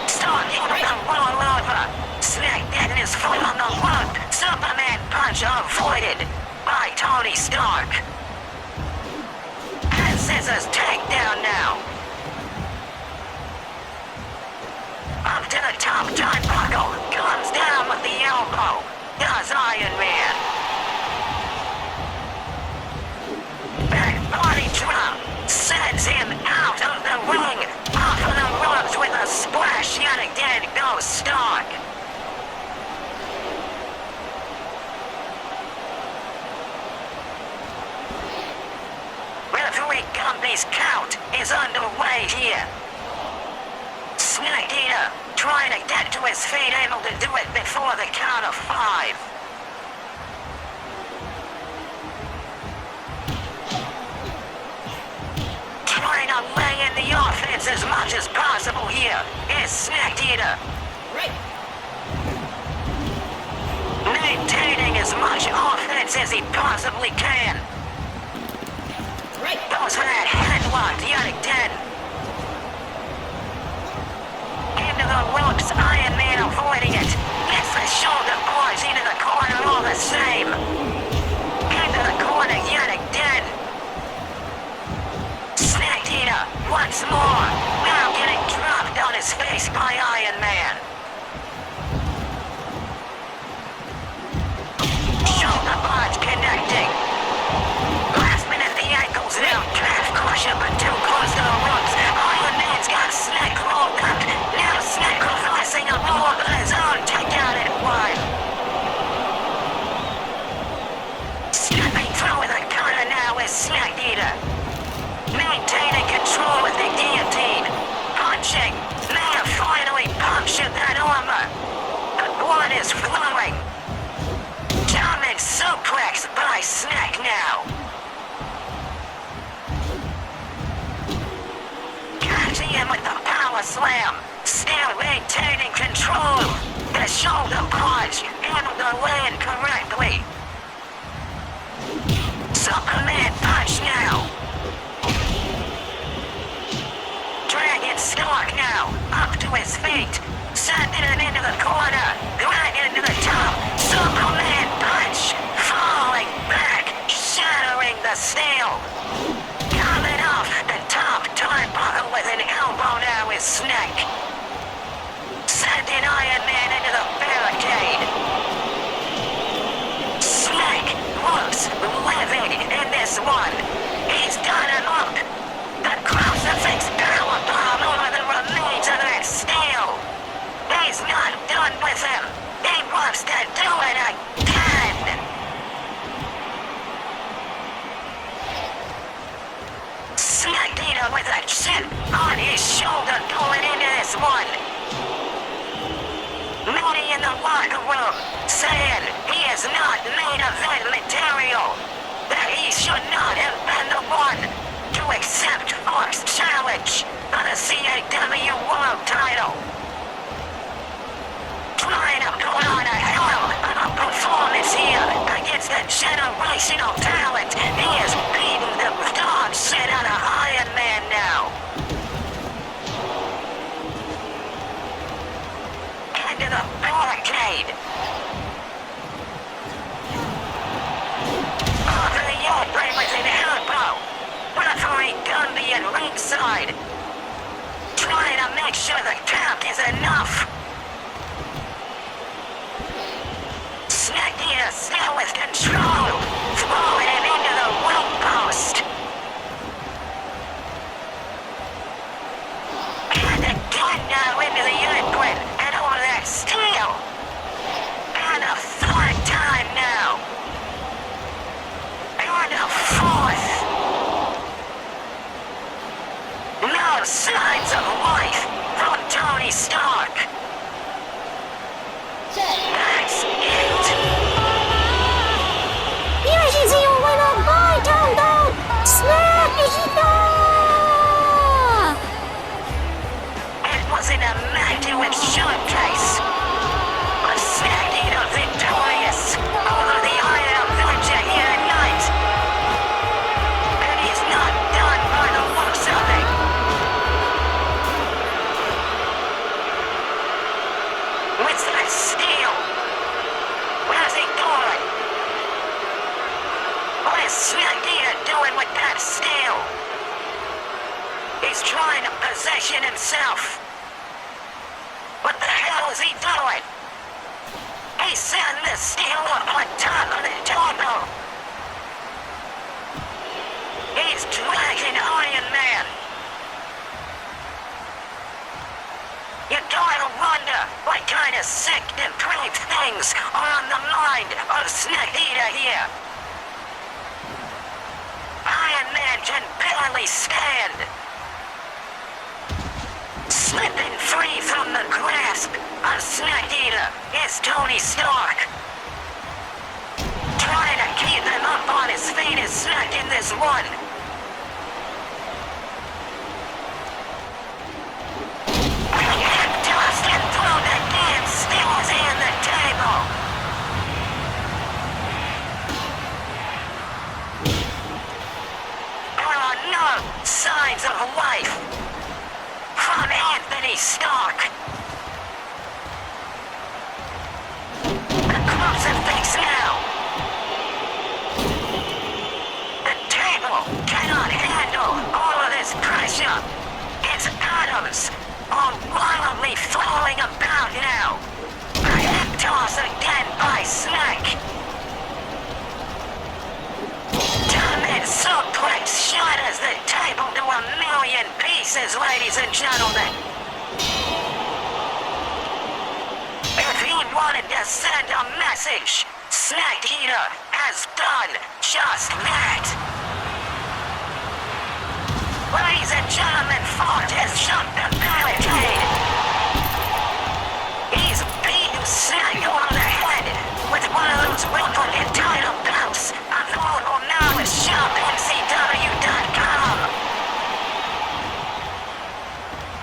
Stark able to roll over. Snack getting his foot on the rope. Superman punch avoided by Tony Stark. And Scissors takedown now. Up to the top turnbuckle. Comes down with the elbow. Does Iron Man. Back body drop. Sends him out of the ring. Off of the ropes with a splash yet again goes Stark. Referee Gumby's count is underway here. Snake Eater trying to get to his feet, able to do it before the count of 5. Trying to lay in the offense as much as possible here is Snake Eater. Maintaining as much offense as he possibly can. Goes for that headlock yet again. Into the ropes, Iron Man avoiding it. Gets the shoulder punch into the corner all the same. Into the corner yet again. Snake Eater once more. Now getting dropped on his face by Iron Man. Shoulder punch connecting. Grasping at the ankles now. Calf crusher but too close to the ropes. Iron Man's got Snake rolled up. Now Snake reversing a roll of his own. Take out at 1. Stepping through with a cutter now is Snake Eater. Maintaining control with the guillotine. Punching. May have finally punctured that armor. The blood is flowing. German suplex by Snake now. Catching him with the power slam. Still maintaining control. The shoulder punch handled the land correctly. Superman punch now. Dragging Stark now, up to his feet, sending him into the corner, right into the top. Superman punch, falling back, shattering the steel. Coming off the top turnbuckle with an elbow now is Snake. Sending Iron Man into the barricade. Snake looks livid in this one. He's got him up. The crucifix powerbomb over the remains of that steel. He's not done with him. He wants to do it again. Snake Eater with a chip on his shoulder going into this one. Many in the locker room saying he is not main event material. That he should not have been the one to accept Orc's challenge for the CAW World title. Trying to put on a hell of a performance here against a generational talent. He is beating the dog shit out of Iron Man now. Into the barricade. Over the apron with an elbow. Referee Gumby at ringside. Trying to make sure the count is enough. Snake Eater still with control. Throwing him into the ring post. And again now into the apron and over that steel. And a 3rd time now. And a 4th. No signs of life from Tony Stark. That's it. Here is your winner by countdown, Snake Eater! with showcase. A Snack Eater victorious over the Iron Villager here tonight. And he's not done by the looks of it. What's that steel? Where's he going? What is Snack Eater doing with that steel? He's trying to position himself. What the hell is he doing? He's setting the steel up on top of the turbo. He's dragging Iron Man. You gotta wonder what kind of sick, depraved things are on the mind of Snack Eater here. Iron Man can barely stand. Slipping free from the grasp of Snack Eater is Tony Stark. Trying to keep him up on his feet is Snack in this one. Tossed and throw the damn steels in the table. There are no signs of life from Anthony Stark. The crucifix now. The table cannot handle all of this pressure. Its atoms are wildly falling about now. A hip toss again by Snack. Diamond suplex shatters the table to a million pieces, ladies and gentlemen. If he wanted to send a message, Snack Eater has done just that. Ladies and gentlemen, Ford has jumped the barricade. He's beaten Snack over the head with one of those welcome title belts. Available now at shopMCW.com.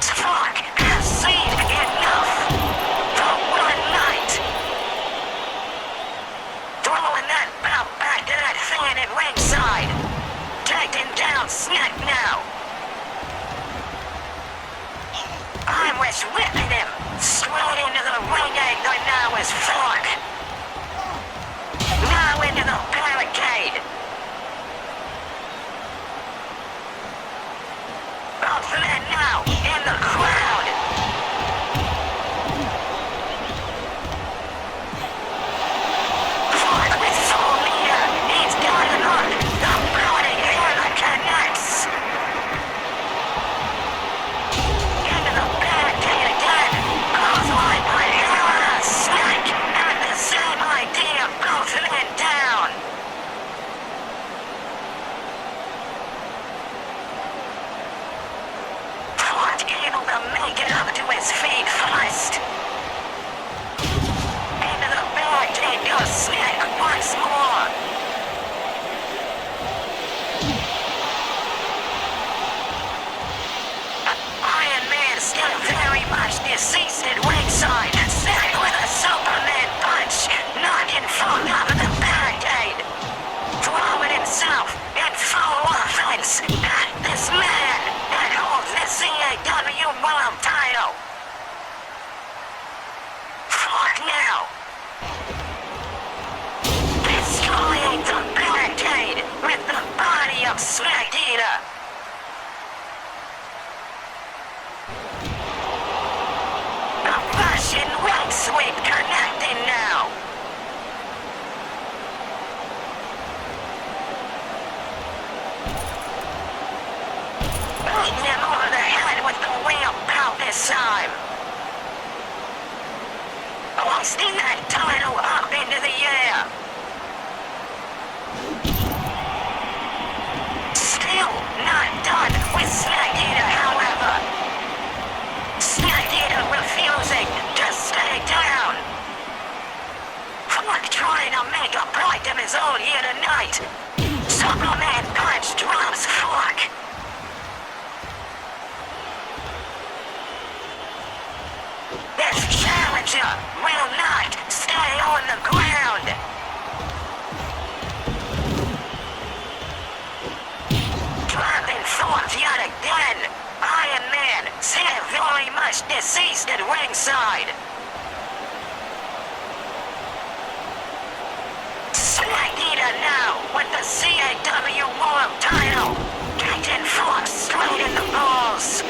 Stark has seen enough for one night. Throwing that belt back to that fan at ringside. Taking down Snack now. I was whipping him straight into the ring apron now as Stark. Now into the barricade. Both men now in the crowd. Ford with full meter. He's got him on. The bloody hammer connects. Into the barricade again. Both line by hammer. Snack had the same idea. Both men down. Ford able to make it up to his feet first. Into the barricade goes Snack once more. Iron Man still very much deceased at ringside. Snack with a Superman punch, knocking Ford out of the barricade. Throwing himself in full offense at this man that holds the CAW World title. Ford now. Destroying the barricade with the body of Snack Eater. The Russian leg sweep connecting now. Beating him over the head with the wheel belt this time. Hoisting that title up into the air. Still not done with Snack Eater, however. Snack Eater refusing to stay down. ninja will not stay on the ground. Dropping forth yet again. Iron Man, severely much deceased at ringside. Select Eater now with the CAW World title. Kicking forth straight in the balls.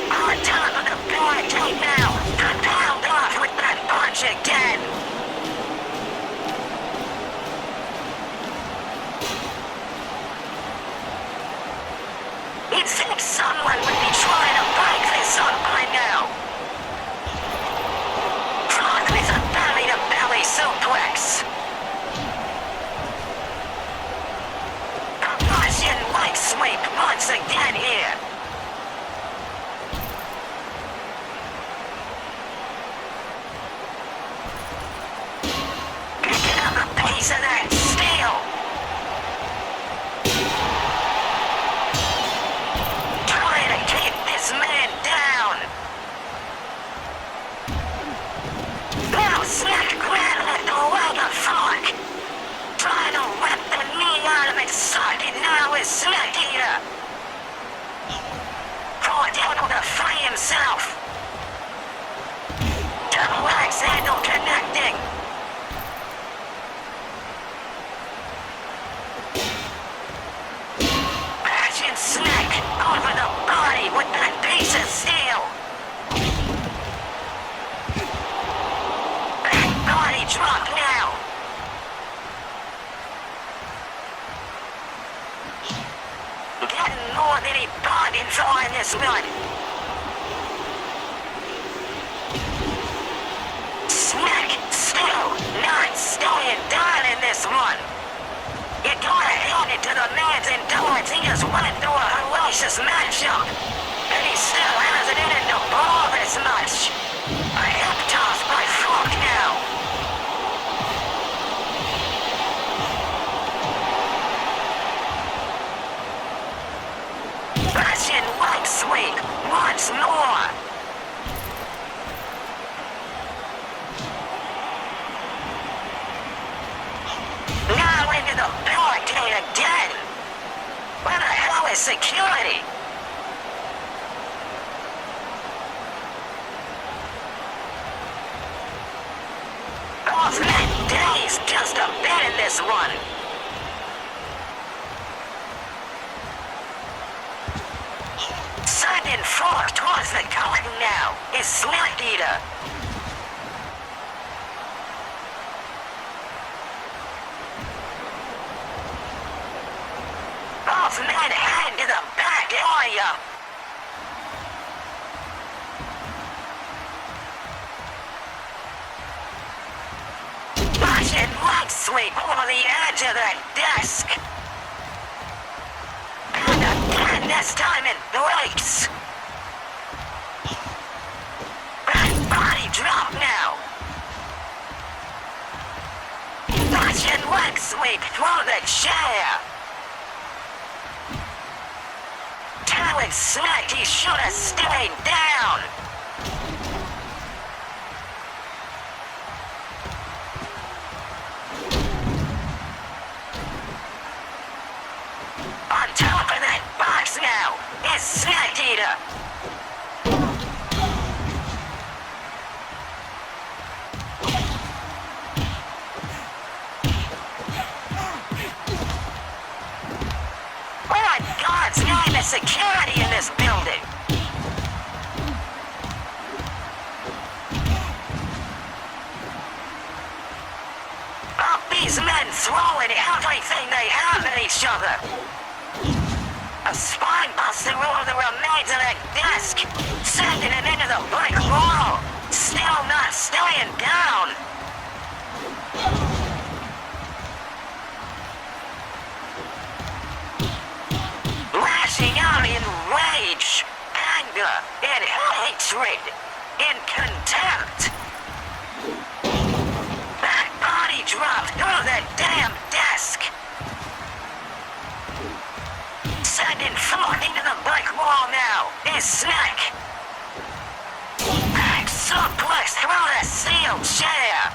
On top of the barricade now. Pound off with that punch again. You'd think someone would be trying to break this up by now. Frog with a belly-to-belly suplex. A Russian leg sweep once again here. Picking up a piece of that steel. Trying to keep this man down. Now Slick grabbed at the Wega fork. Trying to rip the knee out of its socket now is Slick Eater. Poor devil to free himself. Double axe handle connecting. Patching Slick over the body with that piece of steel. Back body drop now. Getting more than he bargained for in this one. Slick still not staying down in this one. You gotta hand it to the man's endurance. He just went through a hellacious matchup. And he still hasn't in it to ball this much. A hip toss by Fork now. Russian leg sweep once more. Now into the barricade again. Where the hell is security? Off-net days just a bit in this one. Sending Fork towards the curtain now is Slick Eater. Off-net hand to the back area. Russian leg sweep over the edge of the desk. And again this time it breaks. Back body drop now. Russian leg sweep through the chair. Telling Slick he should have stayed down. On top of that box now is Slick Eater. What in God's name is security in this building? All these men throwing everything they have at each other. A spine buster over the remains of that desk, sending it into the brick wall. Still not staying down. Lashing out in rage, anger, in hatred, in contempt. Back body dropped through the damn desk. Sending Fork into the brick wall now is Slick. Snacks through the steel chair.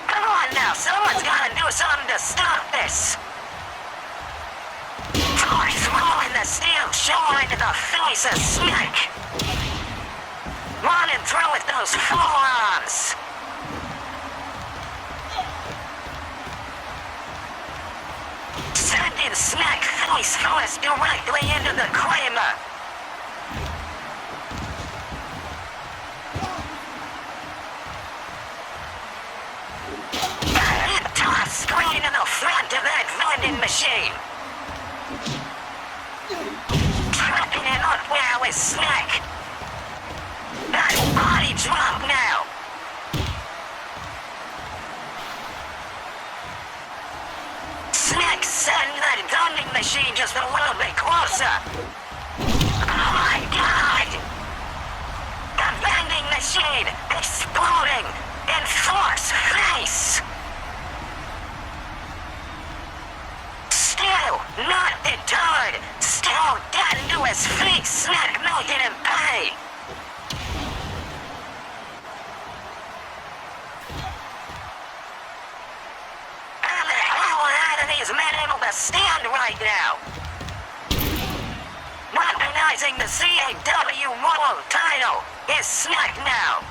Come on now, someone's gotta do something to stop this. Try throwing the steel chair into the face of Snack. Run and throw with those forearms. Sending Snack face first directly into the Kramer. And toss screen in the front of that vending machine. Trapping it up there with Snack. That body drop now. Snack, send that vending machine just a little bit closer. Oh my God! The vending machine exploding in Fork's face. Still not deterred. Still dead into his feet. Snack making him pay. These men able to stand right now. Weaponizing the CAW World title is Snack now.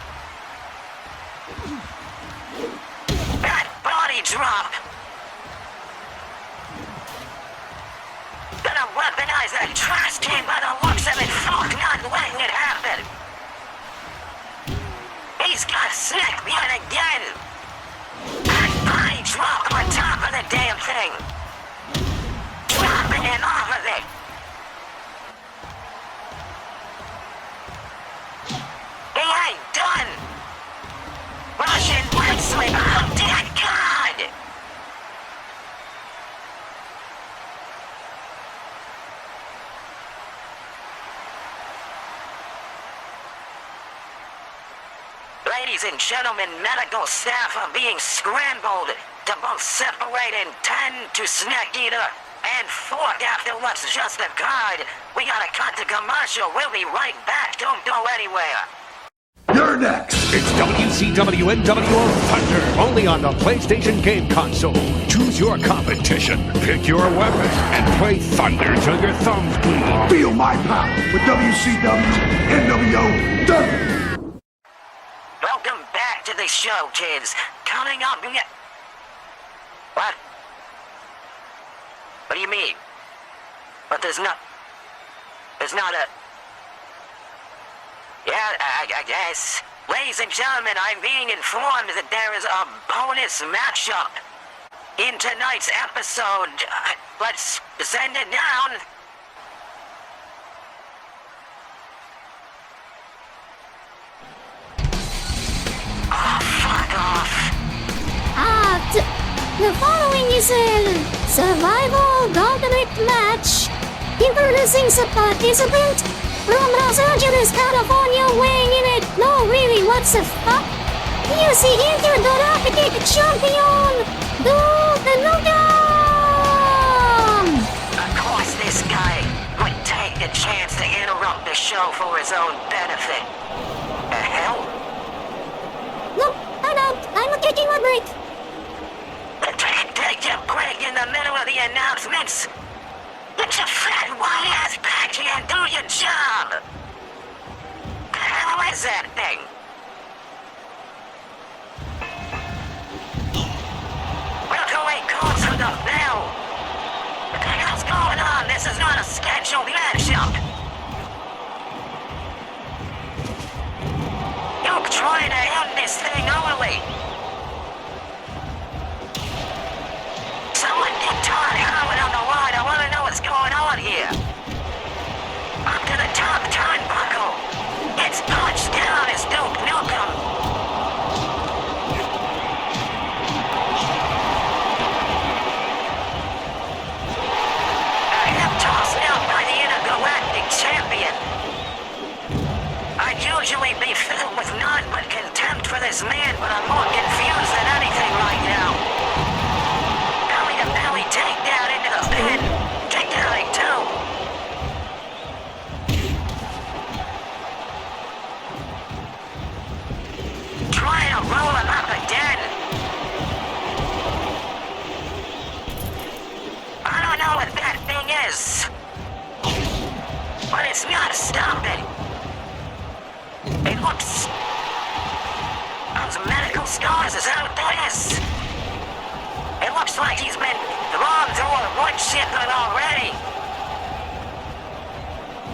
That body drop. Gonna weaponize that trash can by the looks of it. Fuck, not letting it happen. He's got Snack yet again. That body drop on top of the damn thing. Dropping it off of it. He ain't done. Russian wrestling. Oh, dear God. Ladies and gentlemen, medical staff are being scrambled to both separate and tend to Snack Eater and Fork after what's just occurred. We gotta cut to commercial. We'll be right back. Don't go anywhere. You're next. It's WCW NWO Thunder, only on the PlayStation game console. Choose your competition, pick your weapon, and play Thunder till your thumbs bleed. Feel my power with WCW NWO Thunder. Welcome back to the show, kids. Coming up What? What do you mean? But there's not a... Yeah, I guess. Ladies and gentlemen, I'm being informed that there is a bonus matchup in tonight's episode. Let's send it down. Oh, fuck off. The following is a survival gauntlet match. Introducing the participant from Los Angeles, California, weighing in at no really what the fuck? Here's the intergalactic champion, the Nukem! Of course this guy would take the chance to interrupt the show for his own benefit. The hell? No, I'm out. I'm taking a break. Take a break in the middle of the announcements. Get your fat white ass back here and do your job. The hell is that thing? Welterweight calls for the bell. What the hell's going on? This is not a scheduled matchup. You're trying to end this thing early. Someone get Todd Howard on the line. I want to know what's going on here. Up to the top turnbuckle. It's punched down as Duke Nukem. I am tossed out by the passes out this. It looks like he's been drawn through a wood shipment already.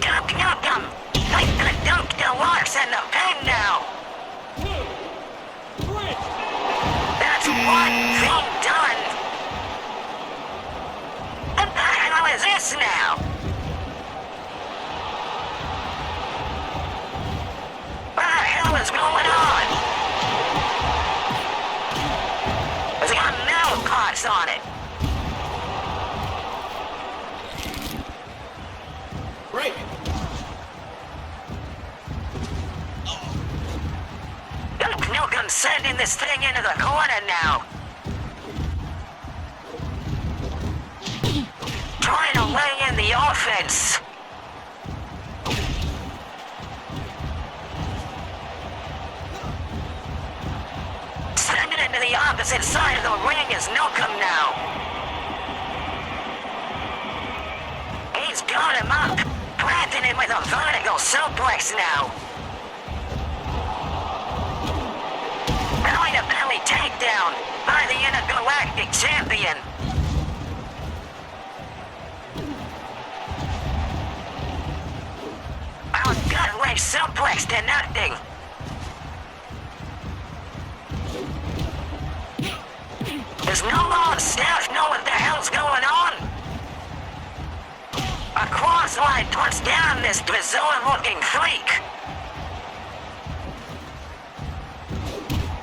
Come. Like the Duke Deluxe and the pin now. That's one thing done. What the hell is this now? What the hell is going on? Has it got metal parts on it? Break. Nukem sending this thing into the corner now. Trying to lay in the offense. Sending it to the opposite side of the ring is Nukem now. He's got him up, planting him with a vertical suplex now. Belly takedown by the Intergalactic Champion. Our gut-wave suplex to nothing. Does no on staff know what the hell's going on? A crossline puts down this bizarre-looking freak.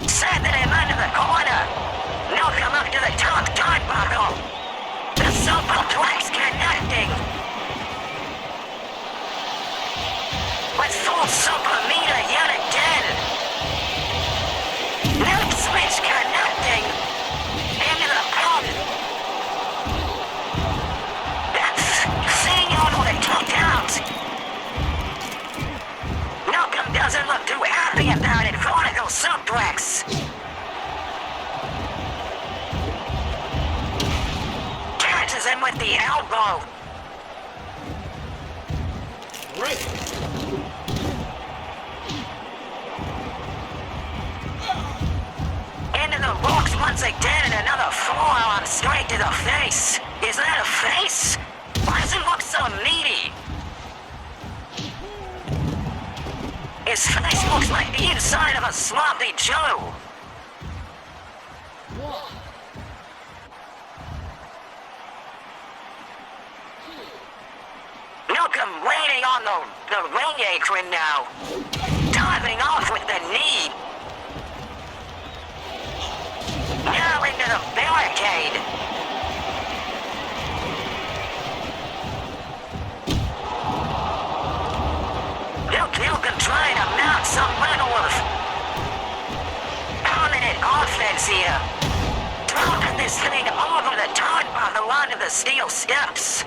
Sending him into the corner. Nukem up to the top turnbuckle. The superplex connecting. With full super meter yet again. Nuke switch connecting. Into the pump. That's seeing on what it took out. Nukem doesn't look too happy about it. Vertical suplex. Catches him with the elbow. Break. Into the ropes once again and another forearm straight to the face. Is that a face? Why does it look so meaty? His face looks like the inside of a sloppy Joe. Nukem waiting on the ring apron now. Diving off with the knee. Now into the barricade. Nukem trying to mount some level of permanent offense here. Dropping this thing over the turnbuckle onto the steel steps.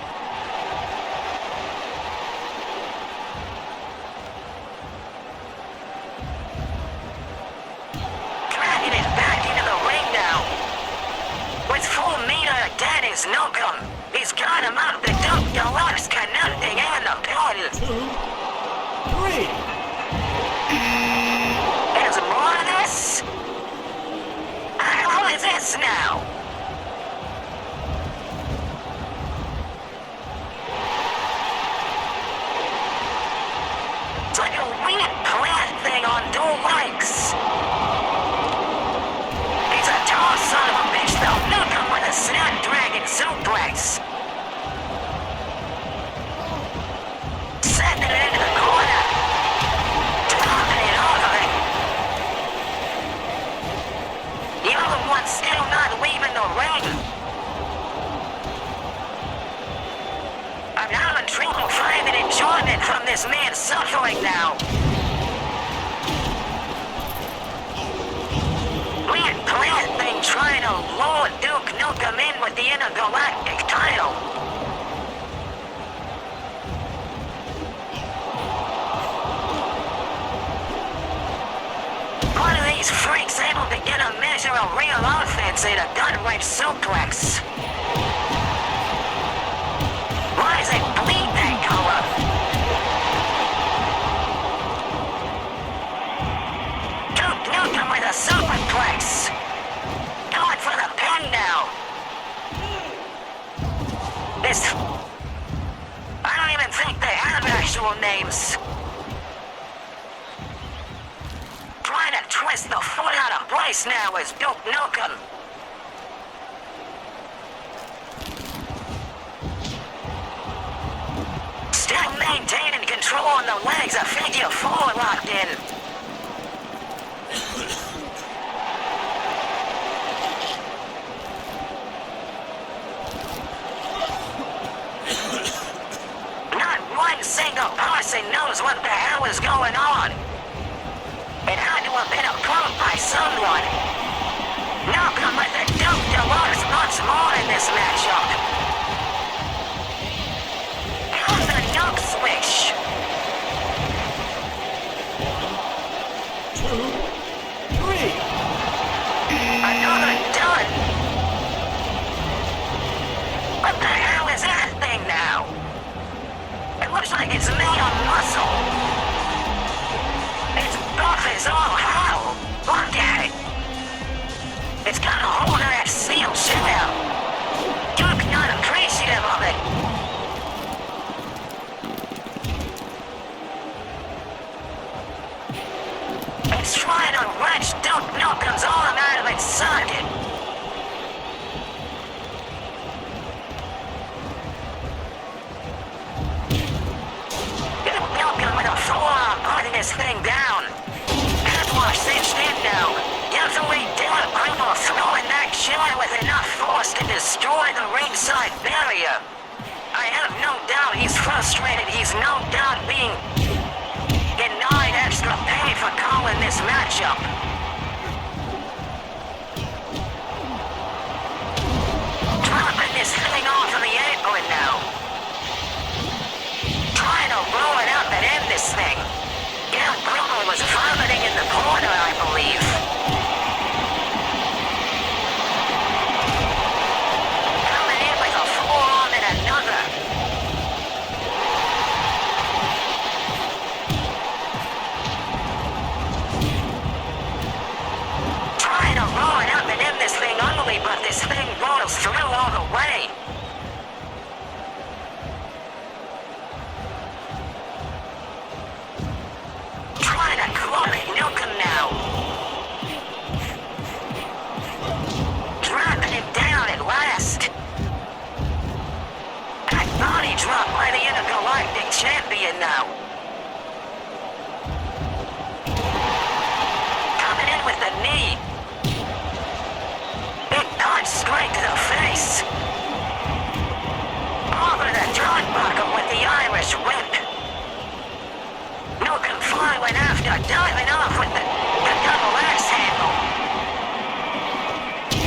Dragging it back into the ring now. With full meter again is Nukem. He's got him up the Duke Deluxe connecting and the pin. 3. There's more of this? How is this now? It's like a weird plant thing on dual legs. He's a tall son of a bitch though. Nukem with a snapdragon suplex. Sending it into the corner. Dropping it over it. The other one's still not leaving the ring. I'm having trouble finding enjoyment from this man's suffering now. Weird plant thing trying to lure Duke Nukem in with the Intergalactic title. One of these freaks able to get a measure of real offense in a gun-wave suplex. Why does it bleed that color? Duke Nukem with a superplex. names. Trying to twist the foot out of place now is Duke Nukem. Still maintaining control on the legs, a figure 4 locked in. Not one single person knows what the hell is going on. It had to have been approved by someone. Nukem with the Duke Deluxe once more in this matchup. On the Nuke switch. 1, 2, 3. Another done. What the hell is that thing now? It looks like it's made of muscle. Its buff is all hell. Look at it. It's got a hole in that steel shell. Duke's not appreciative of it. It's trying to wrench Duke Nukem's arm out of its socket. Duke Nukem with a forearm putting this thing down. Headwash cinched in now. Usually Dylan Bruno throwing that killer with enough force to destroy the ringside barrier. I have no doubt he's frustrated. He's no doubt being denied extra pay for calling this matchup. Dropping this thing off of the apron now. Trying to roll it up and end this thing. Dylan Bruno was vomiting in the corner, I believe. Coming in with a forearm and another. Trying to roll it up and end this thing ugly, but this thing rolls through all the way. Trying to clobber Nukem now. Dropping him down at last. That body drop by the Intergalactic Champion now. Coming in with the knee. Big punch straight to the face. Over the turnbuckle with the Irish whip. Nukem following after, diving off with the double axe handle.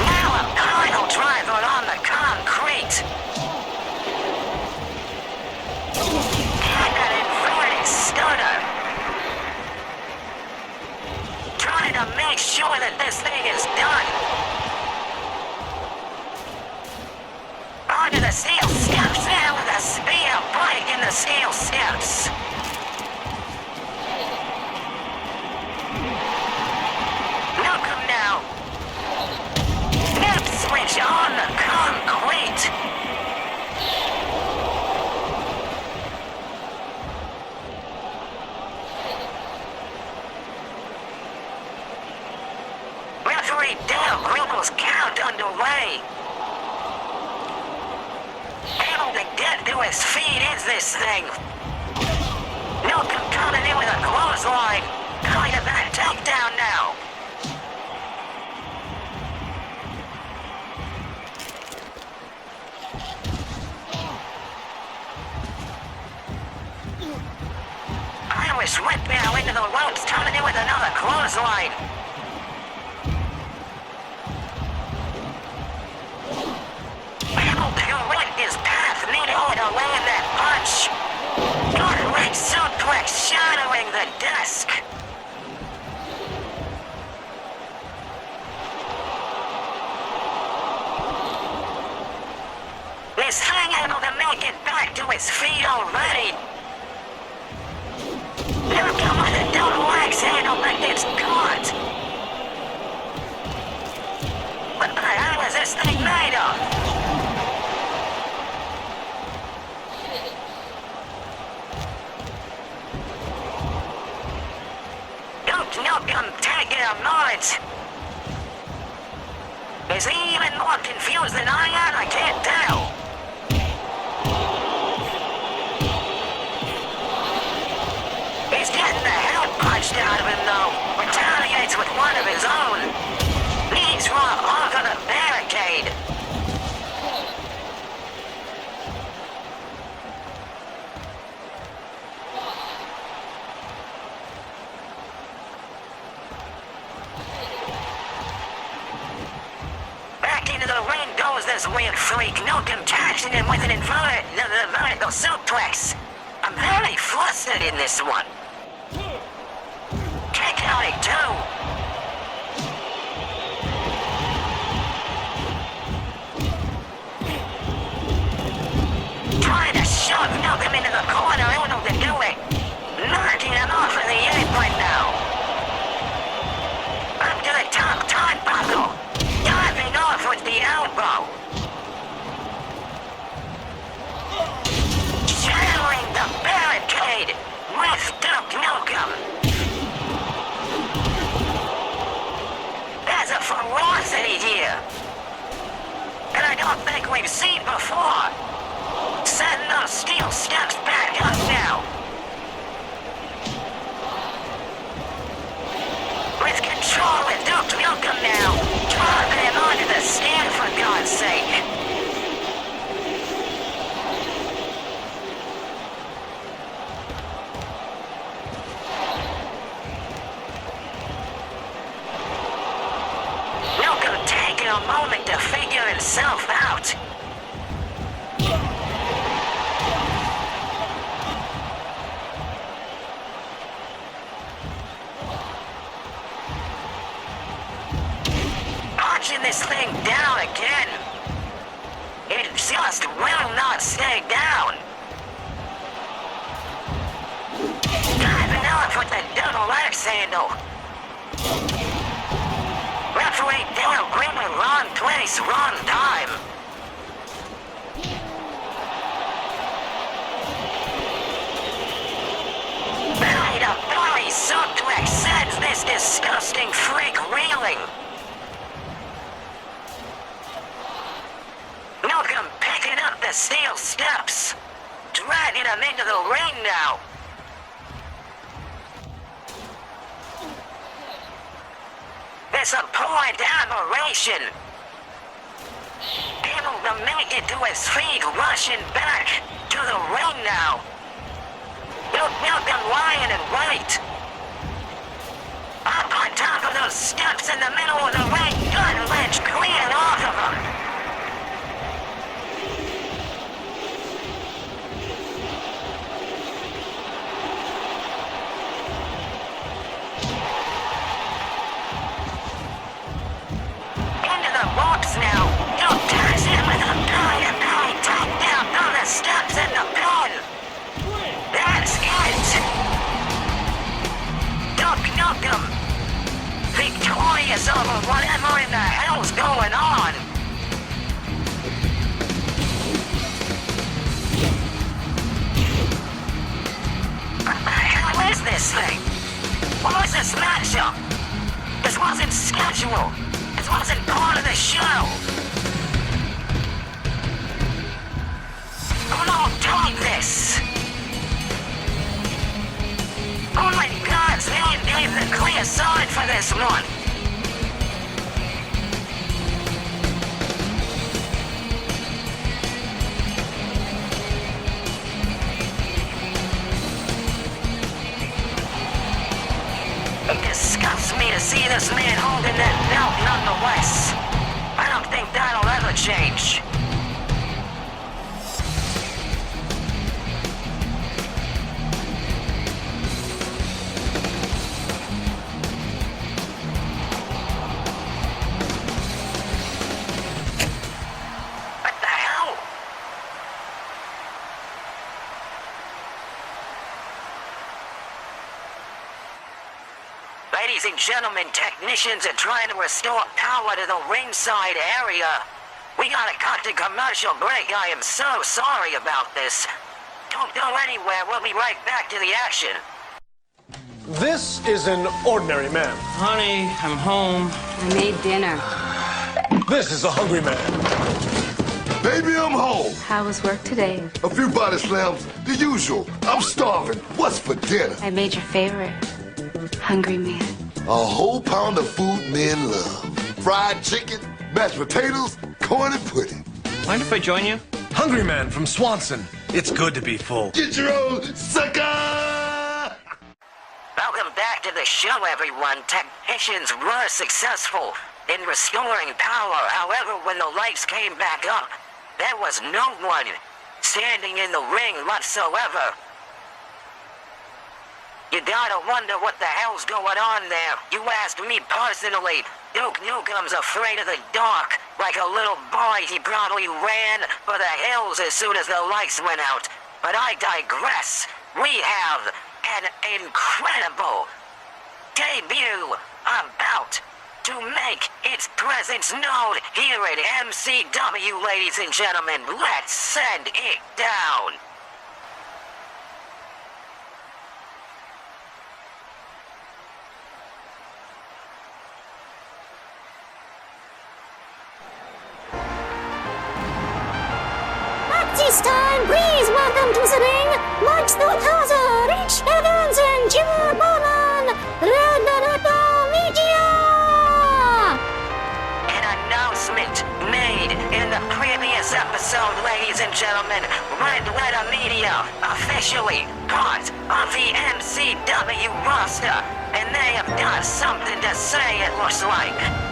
Now a pile driver on the concrete. And an inverted stunner. Trying to make sure that this thing is done. Onto the steel steps now with a spear break in the steel steps. Nukem now. Snap switch on the concrete. Referee Dale Grubble's count underway. Able to get to his feet is this thing. Nukem coming in with a clothesline. Kind of that takedown now. Irish whip now into the ropes, coming in with another clothesline. Able to direct his path mid-on to land that punch. Godwin suplex shadowing the desk. This thing able to make it back to his feet already. Nukem with a double axe handle like it's caught. What the hell is this thing made of? Is he even more confused than I am? I can't tell. He's getting the hell punched out of him, though. Retaliates with one of his own. Knees right off of the barricade. Back into the ring goes this weird freak. Nokum catching him with an inverted vertical suplex. I'm very flustered in this one. Kick out it too. Trying to shove Nokum into the corner, able to do it. Knocking him off of the apron now. Up to the top turnbuckle. Diving off with the elbow. Shattering the barricade with Duke Nukem. There's a ferocity here that I don't think we've seen before. Setting those steel steps back up now. With control with Duke Nukem now. Dropping him onto the stand for God's sake. Nukem taking a moment to figure himself out. Punching this thing down again. It just will not stay down. Diving off with the double axe handle. Referee Dale Grimmer, wrong place, wrong time. Belly to belly suplex sends this disgusting freak reeling. Nukem picking up the steel steps, dragging him into the ring now. There's a point admiration. Able to make it to his feet, rushing back to the ring now. Nukem lying in wait. Up on top of those steps in the middle of the ring, gun ledge cleared off of him. Now, Duke ties him with a belly top down on the steps in the pin. That's it. Duke Nukem, victorious over whatever in the hell's going on. What the hell is this thing? What was this matchup? This wasn't scheduled. This wasn't part of the show. Who told this? Only God's name gave the clear sign for this one. It disgusts me to see this man holding that belt nonetheless. I don't think that'll ever change. What the hell? Ladies and gentlemen, technicians are trying to restore power to the ringside area. We gotta cut to commercial break. I am so sorry about this. Don't go anywhere. We'll be right back to the action. This is an ordinary man. Honey, I'm home. I made dinner. This is a hungry man. Baby, I'm home. How was work today? A few body slams, the usual. I'm starving. What's for dinner? I made your favorite. Hungry man. A whole pound of food men love. Fried chicken, mashed potatoes, corn and pudding. Mind if I join you? Hungry man from Swanson. It's good to be full. Get your own, sucker! Welcome back to the show, everyone. Technicians were successful in restoring power. However, when the lights came back up, there was no one standing in the ring whatsoever. You gotta wonder what the hell's going on there. You asked me personally. Duke Nukem's afraid of the dark. Like a little boy, he probably ran for the hills as soon as the lights went out. But I digress. We have an incredible debut about to make its presence known here at MCW, ladies and gentlemen. Let's send it down. At this time, please welcome to the ring, Max the Other, Rich Evans, and Jimmy Bowman, Red Media! An announcement made in the previous episode, ladies and gentlemen. Red Letter Media, officially part of the MCW roster, and they have got something to say, it looks like.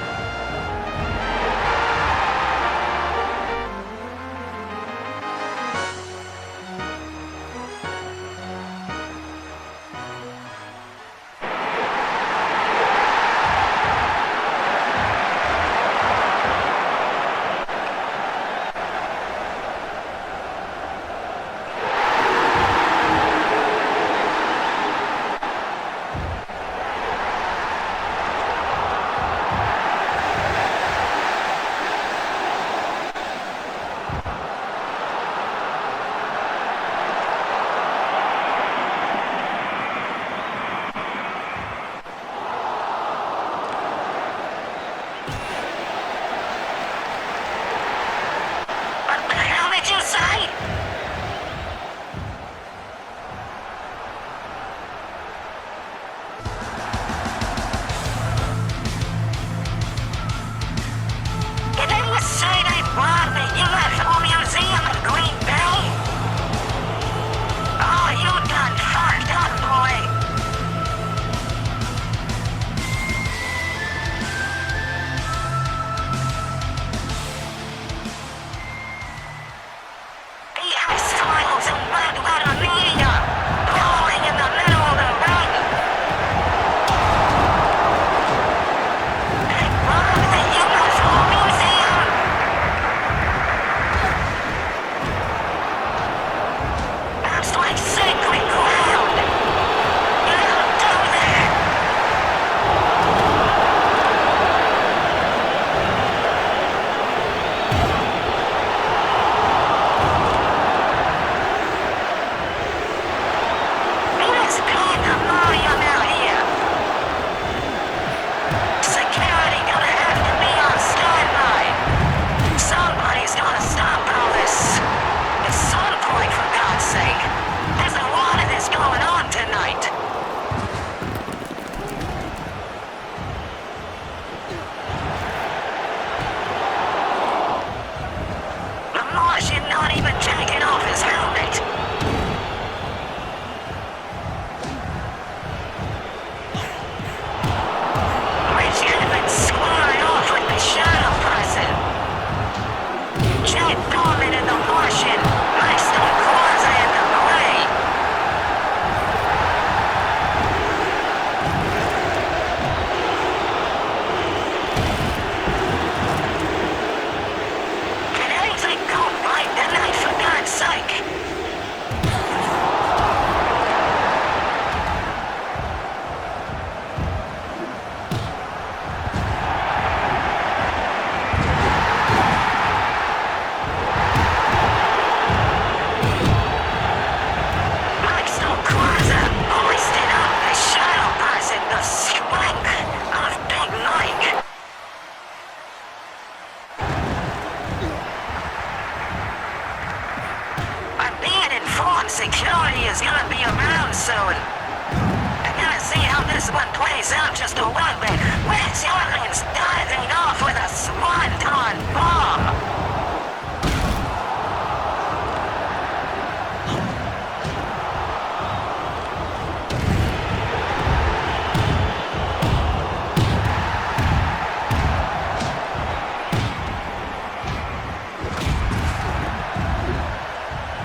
security is gonna be around soon. I gotta see how this one plays out just a little bit. Where's Jordan's diving off with a swanton bomb?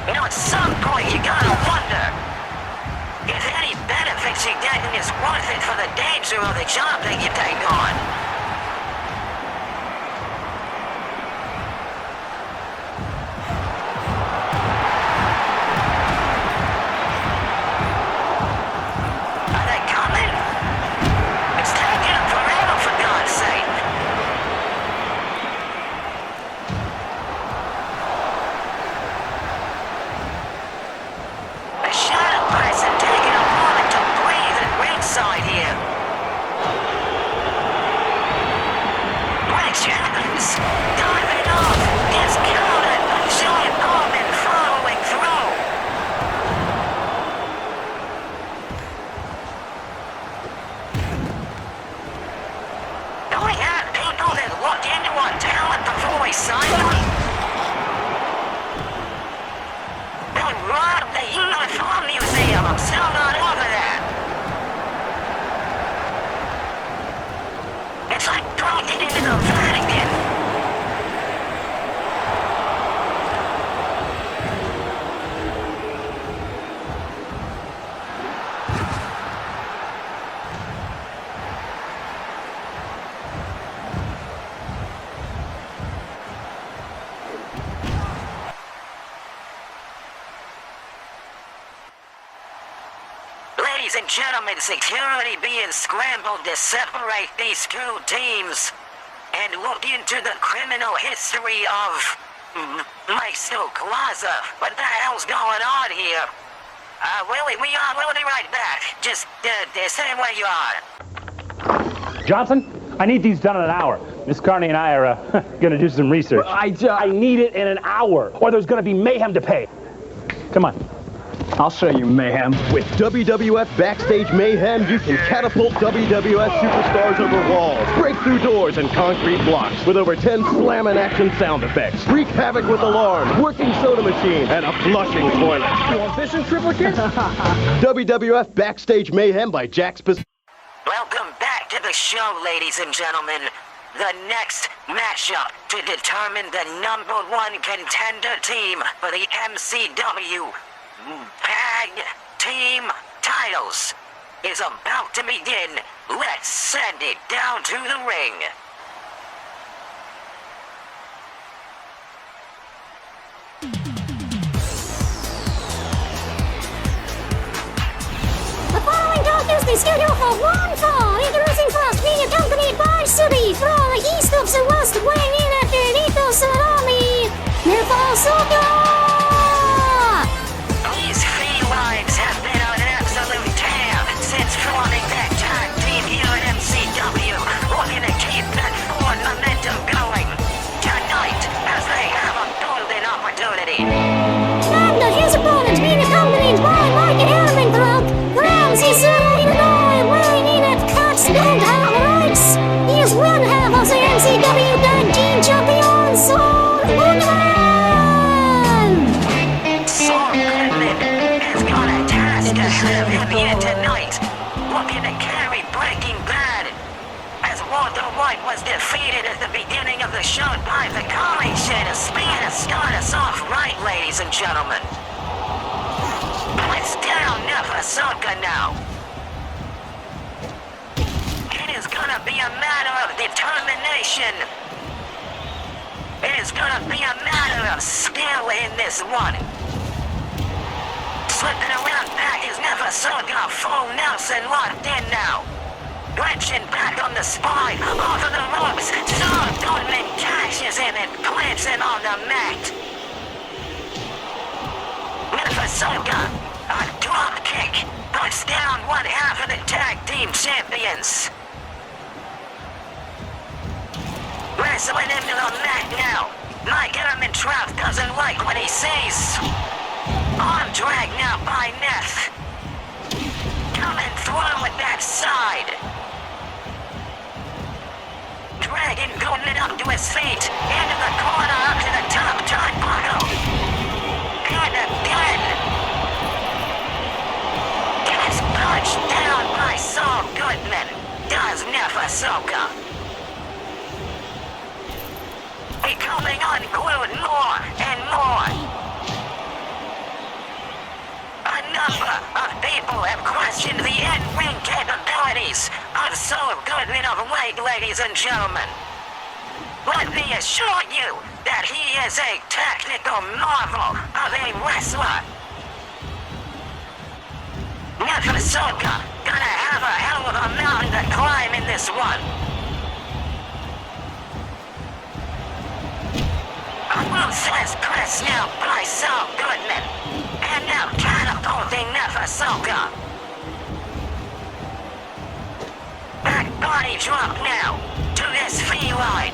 You know, at some point you gotta wonder if any benefits you're getting is worth it for the danger of the job that you take on. Are they coming? It's taking them forever, for God's sake. A shadow person taking a moment to breathe at ringside here. Which happens? Diving off is counted by giant Norman following through. Do we have people that look into our talent before we sign them? They robbed the Uniform Museum. I'm still not over that. It's like broken into the Vatican. Ladies and gentlemen, security being scrambled to separate these two teams and look into the criminal history of Maestro Plaza. What the hell's going on here? Willie, we will be right back. Just stay where you are. Johnson, I need these done in an hour. Miss Carney and I are gonna do some research. I need it in an hour, or there's gonna be mayhem to pay. Come on. I'll show you mayhem. With WWF Backstage Mayhem, you can catapult WWF superstars over walls, break through doors and concrete blocks with over 10 slammin' action sound effects, wreak havoc with alarms, working soda machine, and a flushing toilet. You want this in triplicate? WWF Backstage Mayhem by Jack Spaz. Welcome back to the show, ladies and gentlemen. The next matchup to determine the #1 contender team for the MCW Tag Team titles is about to begin. Let's send it down to the ring. The following talk is scheduled for one fall. Introducing first, being accompanied by Subi from the east of the west, weighing in at the Nito Salami. Nefasoka! These felines have been on an absolute tear since forming that tag team here at MCW, looking to keep that forward momentum going tonight as they have a golden opportunity. And his opponent being accompanied by Mike Elmenbrook from Cicero, Illinois, weighing in at cuts and outrights. He is one half of the MCW Tag Team Champions, Saul Goodman. Saul Goodman has got a task ahead of him here tonight, looking to carry Breaking Bad. As Walter White was defeated at the beginning of the show by the Coalition, a spear to start us off right, ladies and gentlemen. It's down Nefasoka now. It is gonna be a matter of determination. It is gonna be a matter of skill in this one. Slipping around back is Nefasoka, full Nelson locked in now. Wrenching back on the spine, over the ropes, Saul Goodman cashes in and plants him on the mat. Nefasoka, a drop kick, puts down one half of the tag team champions. Wrestling into the mat now. Mike Elmentrout doesn't like what he sees. Arm drag now by Neth. Coming through with that side. Dragon going it up to his feet. Into the corner, up to the top turnbuckle. And again. Gets punched down by Saul Goodman. Does Nefasoka. Becoming unglued more and more. A number of people have questioned the in-ring capabilities of Saul Goodman of late, ladies and gentlemen. Let me assure you that he is a technical marvel of a wrestler. Nefasoka gonna have a hell of a mountain to climb in this one. A ruthless press now by Saul Goodman. And now catapulting Nefasoka. Back body drop now to this feline.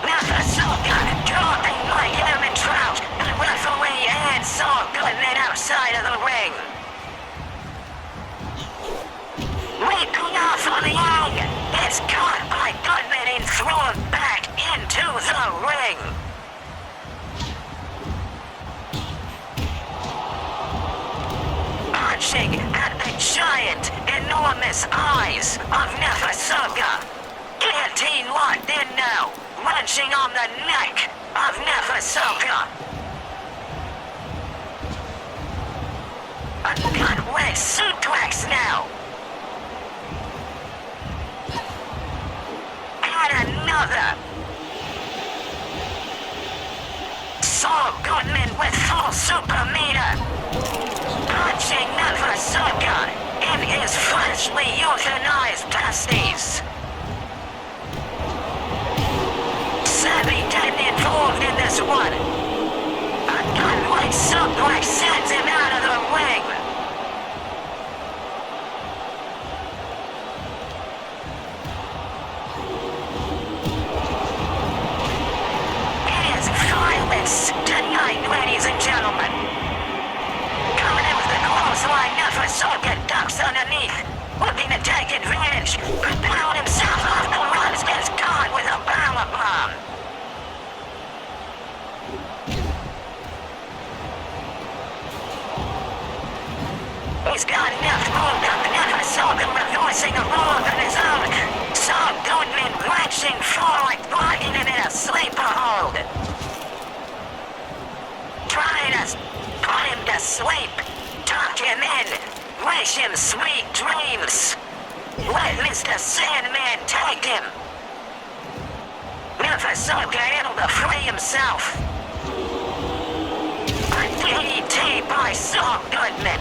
Nefasoka dropping like Herman Trout. The referee and Saul Goodman outside of the ring. Leaping off on the arm. It's caught by Goodman and thrown back into the ring. Punching at the giant, enormous eyes of Nefasoka. Guillotine locked in now, wrenching on the neck of Nefasoka. A gut-wrench suplex now. And another. Saul Goodman with full super meter. Punching Nefasoka in his freshly euthanized testes. Savvy getting involved in this one. A gun-like suplex sends him out of the ring. It is violence tonight, ladies and gentlemen. Coming in with the clothesline, Nefasoka ducks underneath, looking to take advantage, propelling himself off the ropes, gets caught with a power bomb. He's got enough hold up, Nefasoka reversing a roll on his own. Saul Goodman wrenching forward, blocking him in a sleeper hold. Trying to put him to sleep, tuck him in, wish him sweet dreams. Let Mr. Sandman take him. Nefasoka able to free himself. A DDT by Saul Goodman.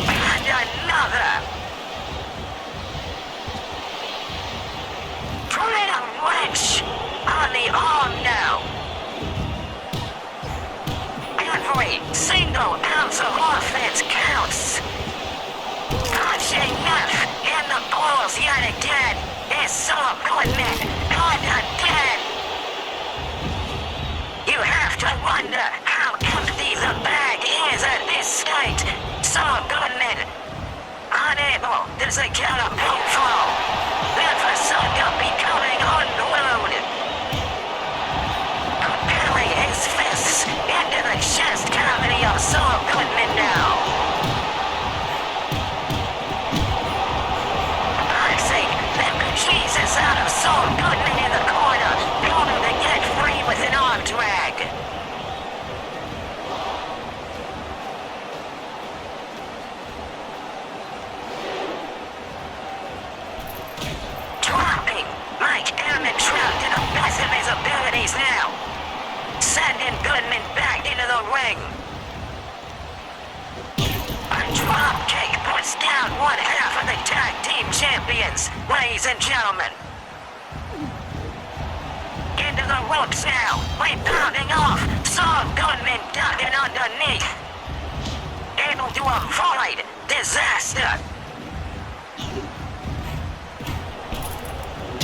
And another. Trying to wrench on the arm now. Every single ounce of offense counts. Punching Neff in the balls yet again is Saul Goodman, and again. You have to wonder how empty the bag is at this state. Saul Goodman, unable to secure a pinfall. Nefasoka becoming unglued. Propelling his fists into the chest cavity of Saul Goodman now. Boxing the Jesus out of Saul Goodman in the corner, able to get free with an arm drag. Dropping Mike Herman Trout to the best of his abilities now. Sending Goodman back into the ring. A drop kick puts down one half of the tag team champions, ladies and gentlemen. Into the ropes now, rebounding off. Saul Goodman ducking underneath. Able to avoid disaster.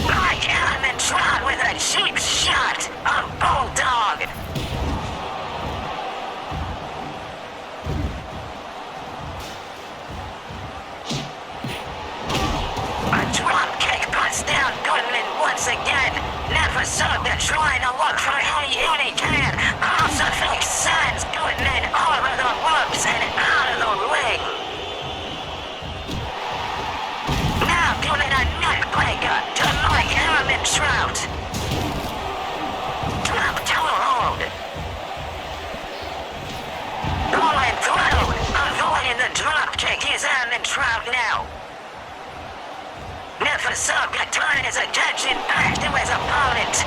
Mike Herman Trout with a cheap shot of Bulldog. on Goodman once again. Never Soga trying to look for any can. Crucifix sends Goodman over the ropes and out of the ring. Now doing a neck breaker to Mike Trout. Drop to hold. Going through, avoiding the drop kick is Trout now. Never Soga turning his attention back to his opponent.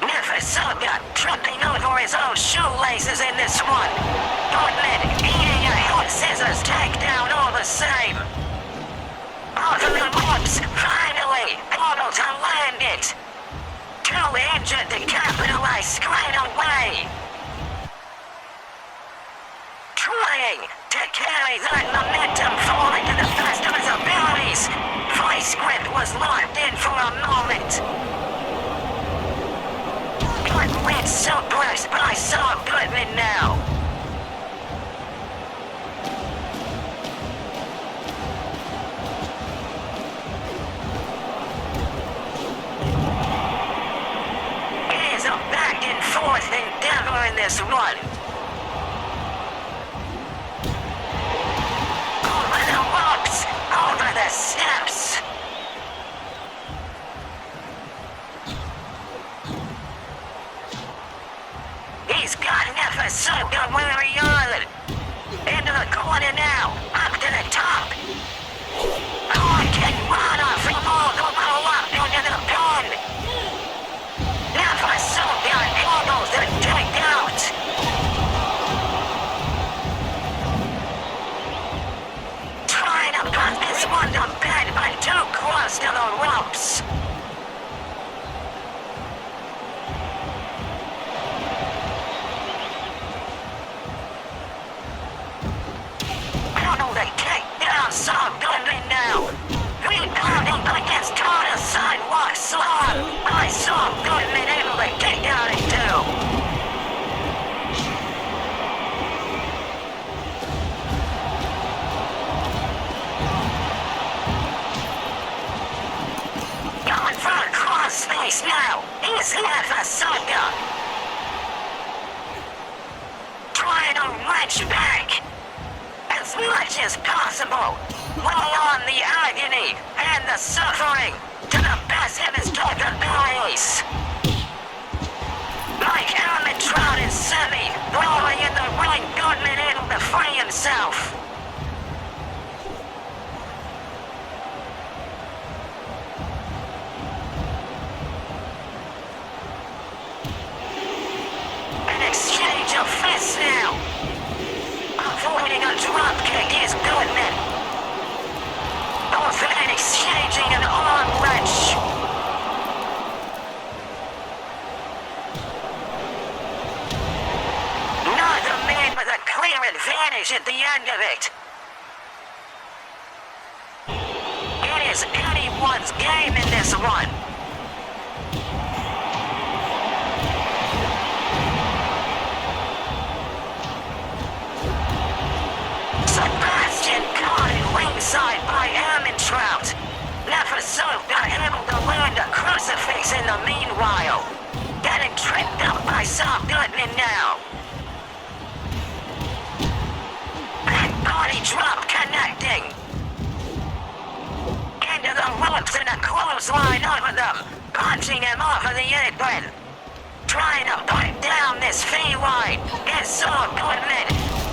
Never Soga tripping over his own shoelaces in this one. Goodman eating a hot scissors takedown all the same. Over the ropes, finally able to land it. Too injured to capitalize straight away. Trying to carry that momentum forward to the best of his abilities. Vice grip was locked in for a moment. Good win suppressed by Saul Goodman now. It is a back and forth endeavor in this one. Over the steps. He's got Never Soga where he is. Into the corner now, up to the top. Can run off from all the way up into the pin. Never Soga able to take out. Got this one to bed, but too close to the ropes. How they take down Saul Goodman now? Rebounding against Tona sidewalk slam. I saw Goodman able to take down in two. Space now is Never Soga. Trying to wrench back as much as possible, lay on the agony and the suffering to the best of his capabilities. Like Trout and Semi rolling in the ring, Goodman able to free himself. Exchange of fists now. Avoiding a drop kick is Goodman. Both men exchanging an arm wrench. Neither man with a clear advantage at the end of it. It is anyone's game in this one. Ringside by Trout. Never Soga able to learn the crucifix in the meanwhile. Getting tripped up by Saul Goodman now. Back body drop connecting. Into the ropes and a clothesline over them. Punching him off of the apron. Trying to put down this feline is Saul Goodman.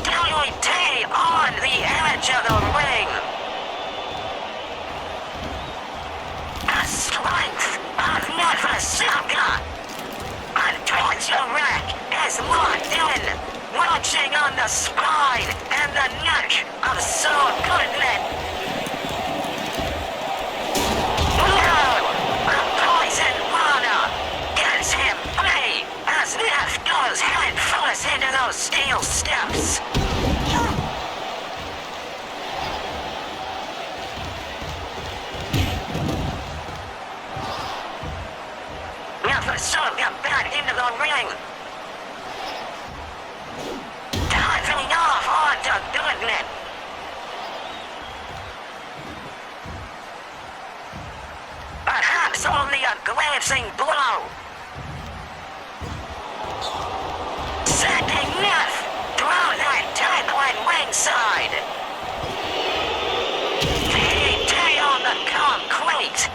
DDT on the edge of the ring. The strength of Never Soga. A torture rack is locked in, launching on the spine and the neck of Saul Goodman. No! A poison water gets him free as Neff goes head first into those steel steps. Never Soga back into the ring. Diving off onto Goodman. a glancing blow. Sending Neff through that tight ringside. DDT on the concrete.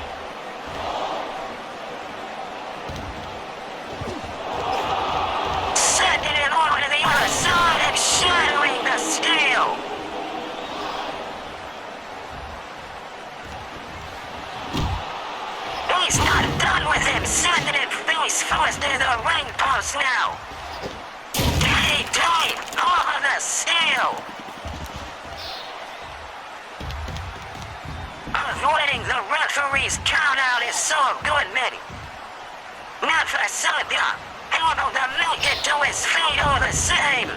Sending it over to the other side and shattering the steel. He's not done with him, sending it face first into the ring post now. DDT over the steel. Avoiding the referee's count-out is so good, Mitty. Never Saga able to make it to his feet all the same.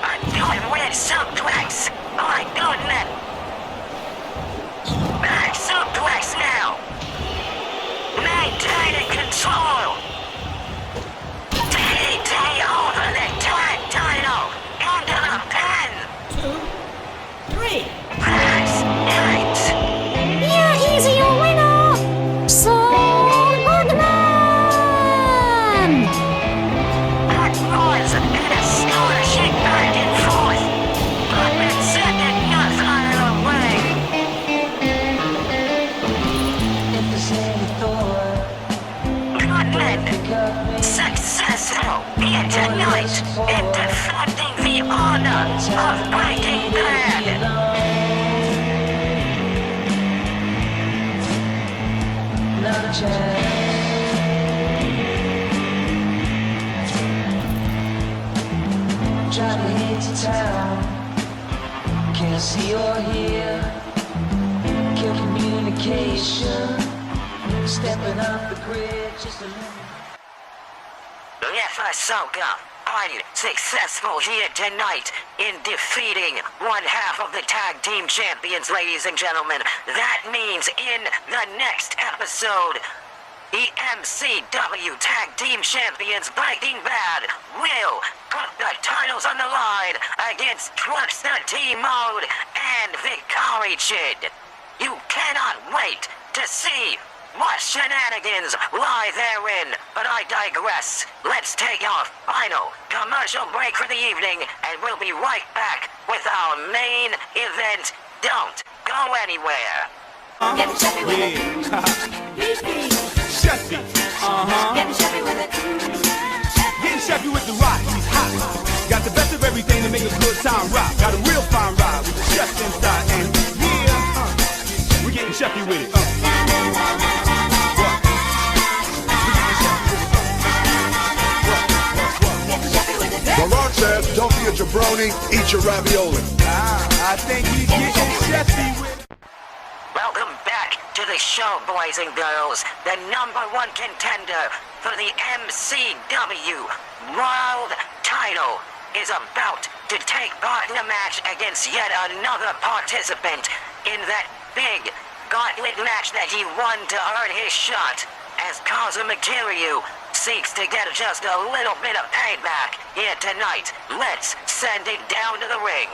A good red suplex. My goodness. Back suplex now. Maintaining control. DDT over the tag title. Into the pin. 2, 3. That's it. Here is your winner, Saul Goodman! That was an astonishing back and forth. But it's sending Neff out of the way. Goodman, successful here tonight in defending the honor of Breaking Bad. Not a chance. Driving into town, can't see or hear. Kill communication, stepping up the grid, just a little. Neff Ahsoka, unsuccessful here tonight in defeating one half of the tag team champions, ladies and gentlemen. That means in the next episode, the MCW tag team champions Breaking Bad will put the titles on the line against Truckster T-Mode and Vicari Chid. You cannot wait to see what shenanigans lie therein, but I digress. Let's take our final commercial break for the evening, and we'll be right back with our main event. Don't go anywhere. Getting Chevy with it. Chevy. Getting Chevy with it. Getting Chevy with the rock, he's hot. Got the best of everything to make a good time rock. Got a real fine ride with the chef inside, and yeah, we're getting Chevy with it. Laurent says, don't be a jabroni, eat your ravioli. I think he's getting Chevy with it. Welcome back to the show, boys and girls. The #1 contender for the MCW World title is about to take part in a match against yet another participant in that big gauntlet match that he won to earn his shot, as Kazuma Kiryu seeks to get just a little bit of payback here tonight. Let's send it down to the ring.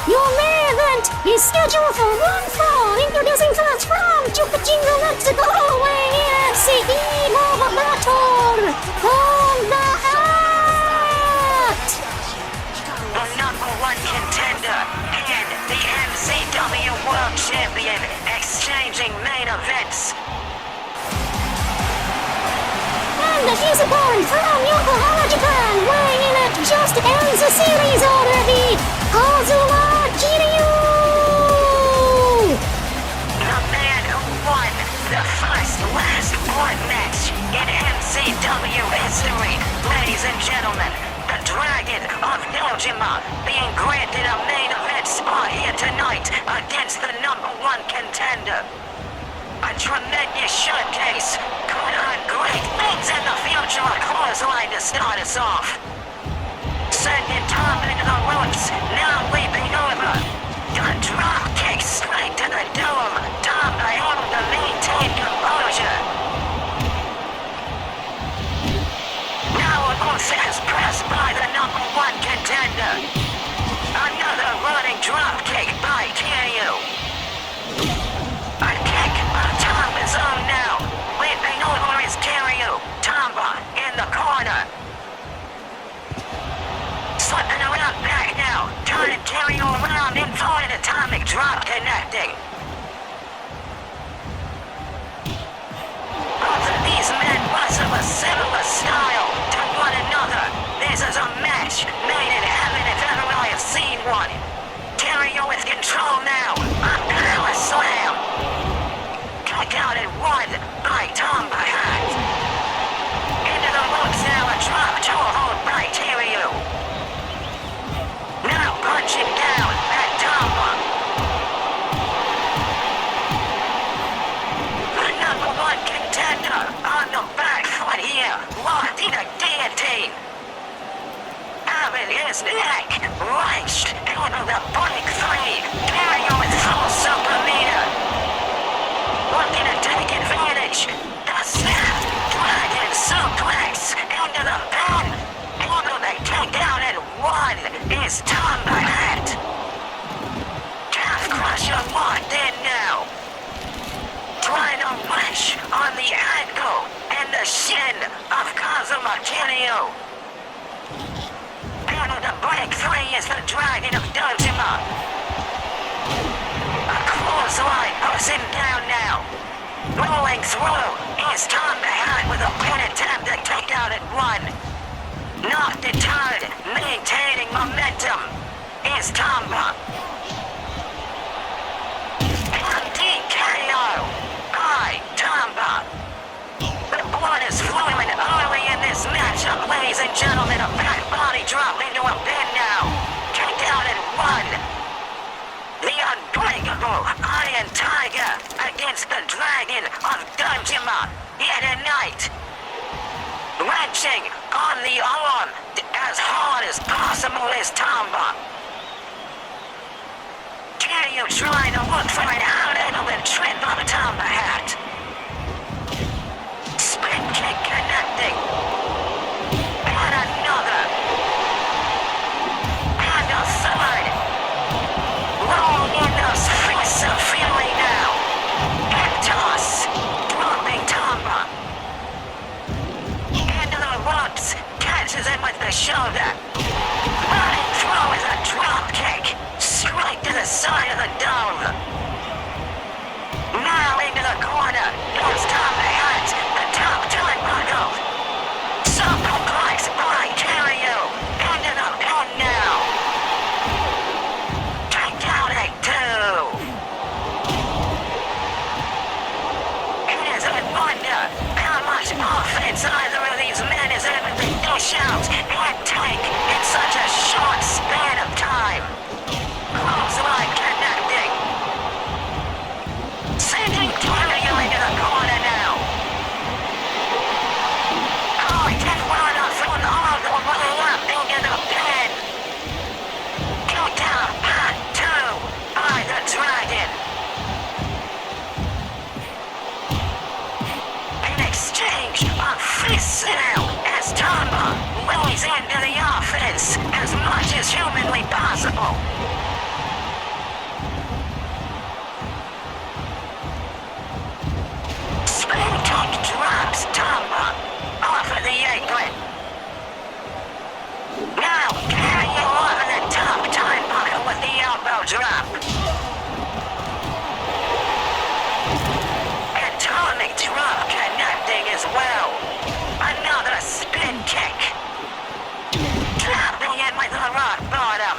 Your main event is scheduled for one fall. Introducing first from Chupachingo, Mexico, weighing in at Eve of Battle from the Hat. The #1 contender and the MCW World Champion exchanging main events. And his opponent from Yokohama, Japan, weighing in at just ends the series already, Kazuma Kiryu! The man who won the first last one match in MCW history, ladies and gentlemen. The Dragon of Dojima being granted a main event spot here tonight against the #1 contender. A tremendous showcase. Could earn great things in the future. A clothesline to start us off. Sending Tom into the ropes. Now leaping over. A drop kick straight to the dome. Tom able to maintain composure. Now Almost is pressed by the #1 An atomic drop connecting. Both of these men wrestle a similar style to one another. This is a match made in heaven if ever I have seen one. Terrio with control now. A power slam. Kick out at one by Tom Bahat. Into the ropes now, a drop toe hold by Terrio. Now punching down at Tomba. The number one contender on the back foot here, locked in a guillotine. Having his neck wrenched out of the break three. Terrio with full super meter. Looking to take advantage. The snap, dragon suplex into the pen. Able to take out at one is Tom Bahat. Calf crusher locked in now. Trying to rush on the ankle and the shin of Kazuma Kiryu. Able to break three is the dragon of Dojima. A clothesline puts him down now. Rolling through is Tom Bahat with a pin attempt to take out at one. Not deterred, maintaining momentum, is Tomba. DKO by Tomba. The blood is flowing early in this matchup, ladies and gentlemen. A back body drop into a pin now. Kicked out at one. The unbreakable Iron Tiger against the Dragon of Dojima yet a night. Wrenching on the arm as hard as possible is Tomba. Kiryu trying to look for an out with trip of Tomba hat. Spin kick connecting. And another. And a third. Rolling in those fists of fury now. And toss. Dropping Tomba. Ropes, catches him with the shoulder. Running through is a drop kick, straight to the side of the dome. Now into the corner, goes Tom Bahat, the top turnbuckle. Superplex by Kiryu, into the pin now. Kick out at two. It is a wonder how much offense either of these men is able to dish out and take in such a short span of time. Clothesline connecting. Sending Kiryu into the corner now. Oh, it can run off from all the way up into the pin. Kick out at two by the Dragon. Exchange of fists now as Tomba lays into the offense as much as humanly possible. Spin kick drops Tomba off of the apron. Now Kiryu over the top turnbuckle with the elbow drop. Atomic drop connecting as well. Another spin kick. Dropping it with the rock bottom.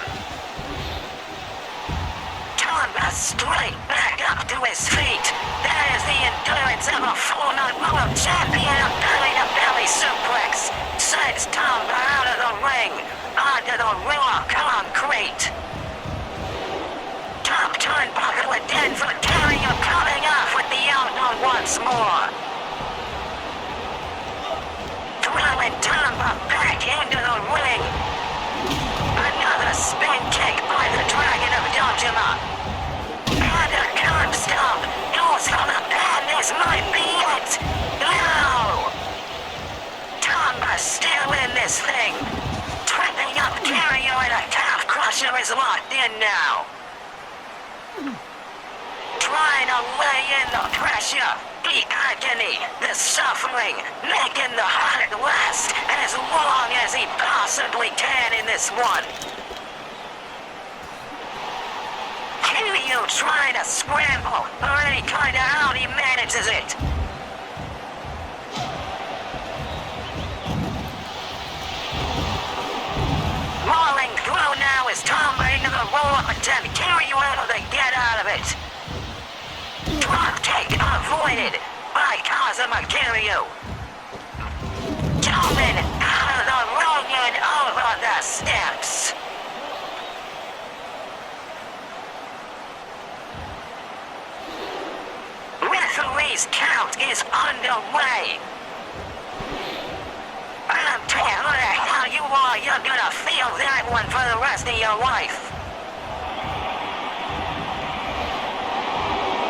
Tomba straight back up to his feet. That is the endurance of a former world champion of belly-to-belly suplex. Sends Tomba out of the ring onto the raw concrete. Top turnbuckle again for Kiryu coming off with the elbow once more. Throwing Tomba back into the ring. Another spin kick by the Dragon of Dojima. And a curb stomp. Goes for the pin. This might be it. No! Tomba still in this thing. Tripping up Kiryu and a calf crusher is locked in now. Trying to lay in the pressure, the agony, the suffering, making the heart last as long as he possibly can in this one. Kiryu trying to scramble, or any kind of how he manages it. Rolling through now is Tomba into the roll-up attempt. Kiryu able to get out of it. Drop kick avoided by Kazuma Kiryu. Jumping out of the ring and over the steps. Referee's count is underway. I don't care who the hell you are, you're gonna feel that one for the rest of your life.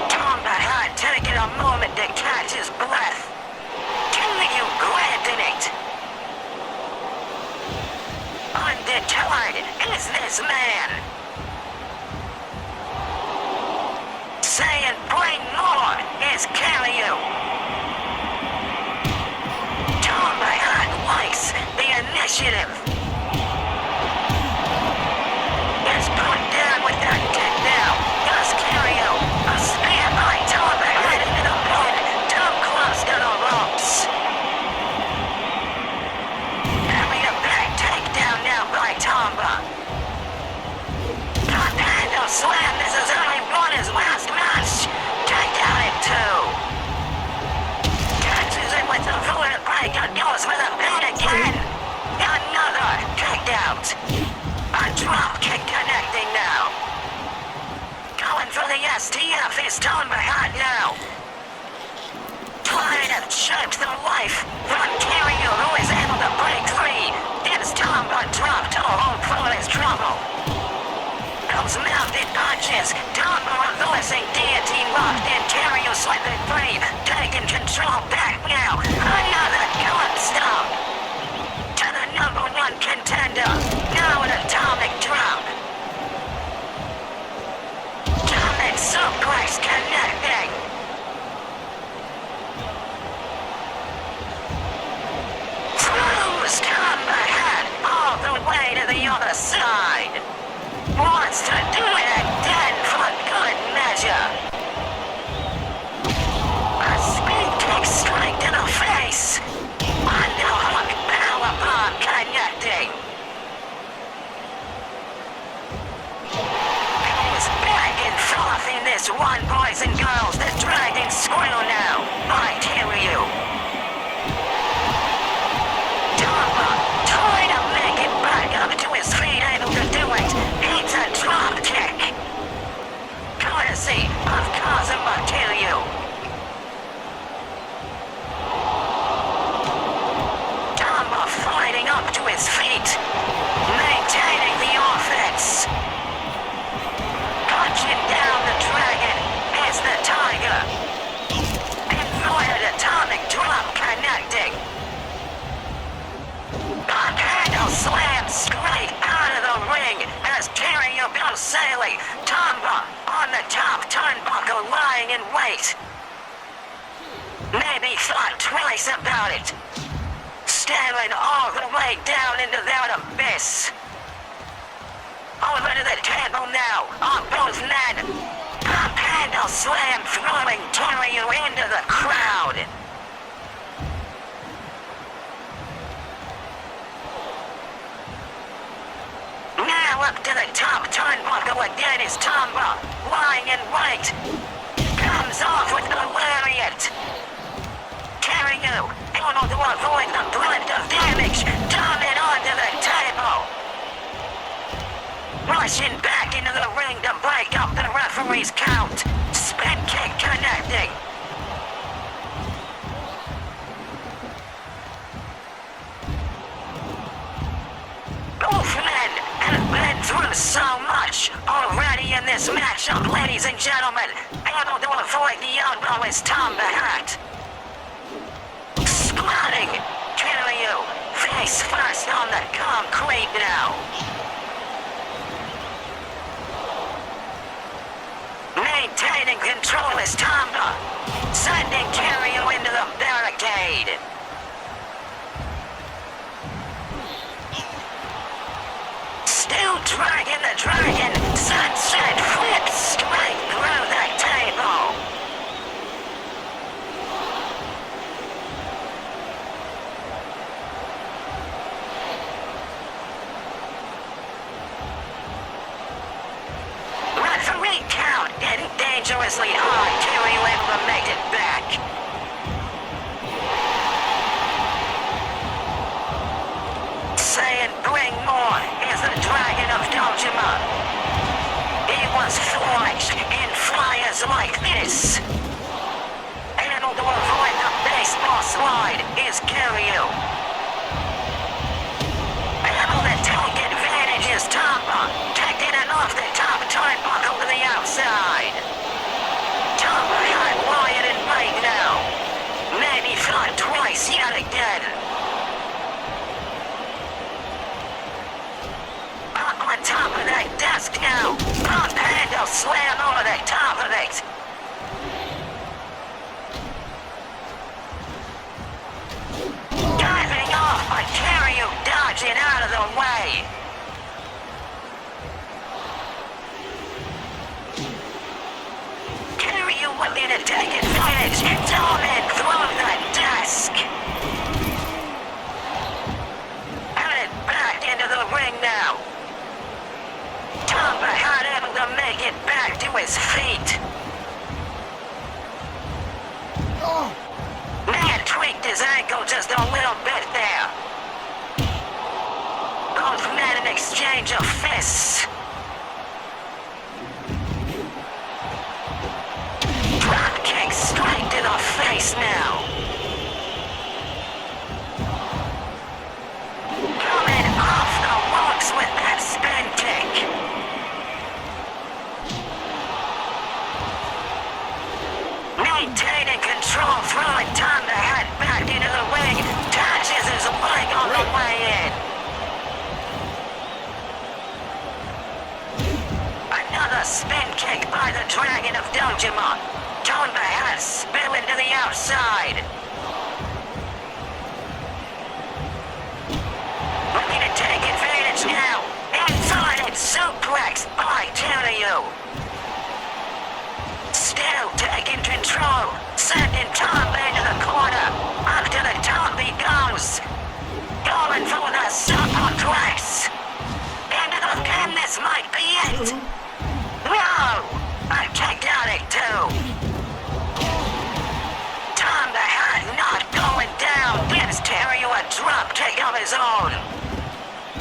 Tomba had taken a moment to catch his breath. Kiryu granted it. Undeterred is this man. Saying bring more is Kiryu. Tomba likes the initiative. Is put down with that kick now. Does Kiryu. A spear by Tomba right into the blood. Too close to the ropes. Having a back takedown now by Tomba. Tornado slam. This is only won his last match. Take out in two. Catches it with the foot breaker. Goes for the pin again. Another kicked out. A drop kick connecting now. Going for the STF is Tomba hot now. Trying to choke the life from Kiryu, who is able to break free. Gives Tomba drop to hold for his trouble. Those mounted punches. Tomba reversing guillotine locked in. Kiryu slipping free. Taking control back now. Another gun stop. To the #1 contender. Now an atomic drop. German suplex connecting. Throws Tomba head all the way to the other side. Wants to do it again for good measure. A speed kick straight to the face. Underhook powerbomb connecting. He's back and forth in this one, boys and girls. The dragon screw now by Kiryu. Tomba trying to make it back up to his feet, able to do it. It's a drop kick. Courtesy of Kazuma Kiryu. Tomba fighting up to his feet. Maintaining the offense. Punching down the dragon is the tiger. Inverted atomic drop connecting. Handle slam straight out of the ring as Kiryu goes sailing. Tomba on the top turnbuckle lying in wait. Maybe thought twice about it. Staring all the way down into that abyss. Over to the table now on both men. Pump handle slam throwing Kiryu into the crowd. Now up to the top turnbuckle again is Tomba, lying in wait. Comes off with the lariat. Kiryu, able to avoid the brunt of damage, diving onto the table. Rushing back into the ring to break up the referee's count. Spin kick connecting. Both men have been through so much already in this matchup, ladies and gentlemen. Able to avoid the elbow is Tomba hurt. Squatting, Kiryu, face first on the concrete now. Maintaining control is Tomba, sending Kiryu into the barricade. Still dragging the dragon. Sunset flips straight through the table. Referee count getting dangerously high. Terry able to make it back. Saying bring more is the dragon of Dojima. He was forged in flyers like this. Able to avoid the baseball slide is Kiryu. Able to take advantage is Tamba, taking it off the top turnbuckle to the outside. Tamba had Wyatt in right now. Maybe thought twice yet again. Up on top of that desk now. Pump handle slam over the top of it. Diving off, but Kiryu dodging out of the way. Kiryu willing to take advantage and Dolman through the desk. Headed back into the ring now. Tamba had able to make it back to his feet. Man tweaked his ankle just a little bit there. Both men in exchange of fists. Drop kick straight to the face now. Coming off the ropes with that spin kick. Maintaining control, throwing Tamba head back into the ring, touches his leg on the way in. Another spin kick by the Dragon of Dojima. Tamba head spilling to the outside. Looking to take advantage now. Inverted suplex by Kiryu. Still taking control, sending Tamba into the corner. Up to the top he goes. Going for the superplex. Into the pin, this might be it. No! A tectonic too. Tamba had not going down. Gives Terry a drop kick of his own.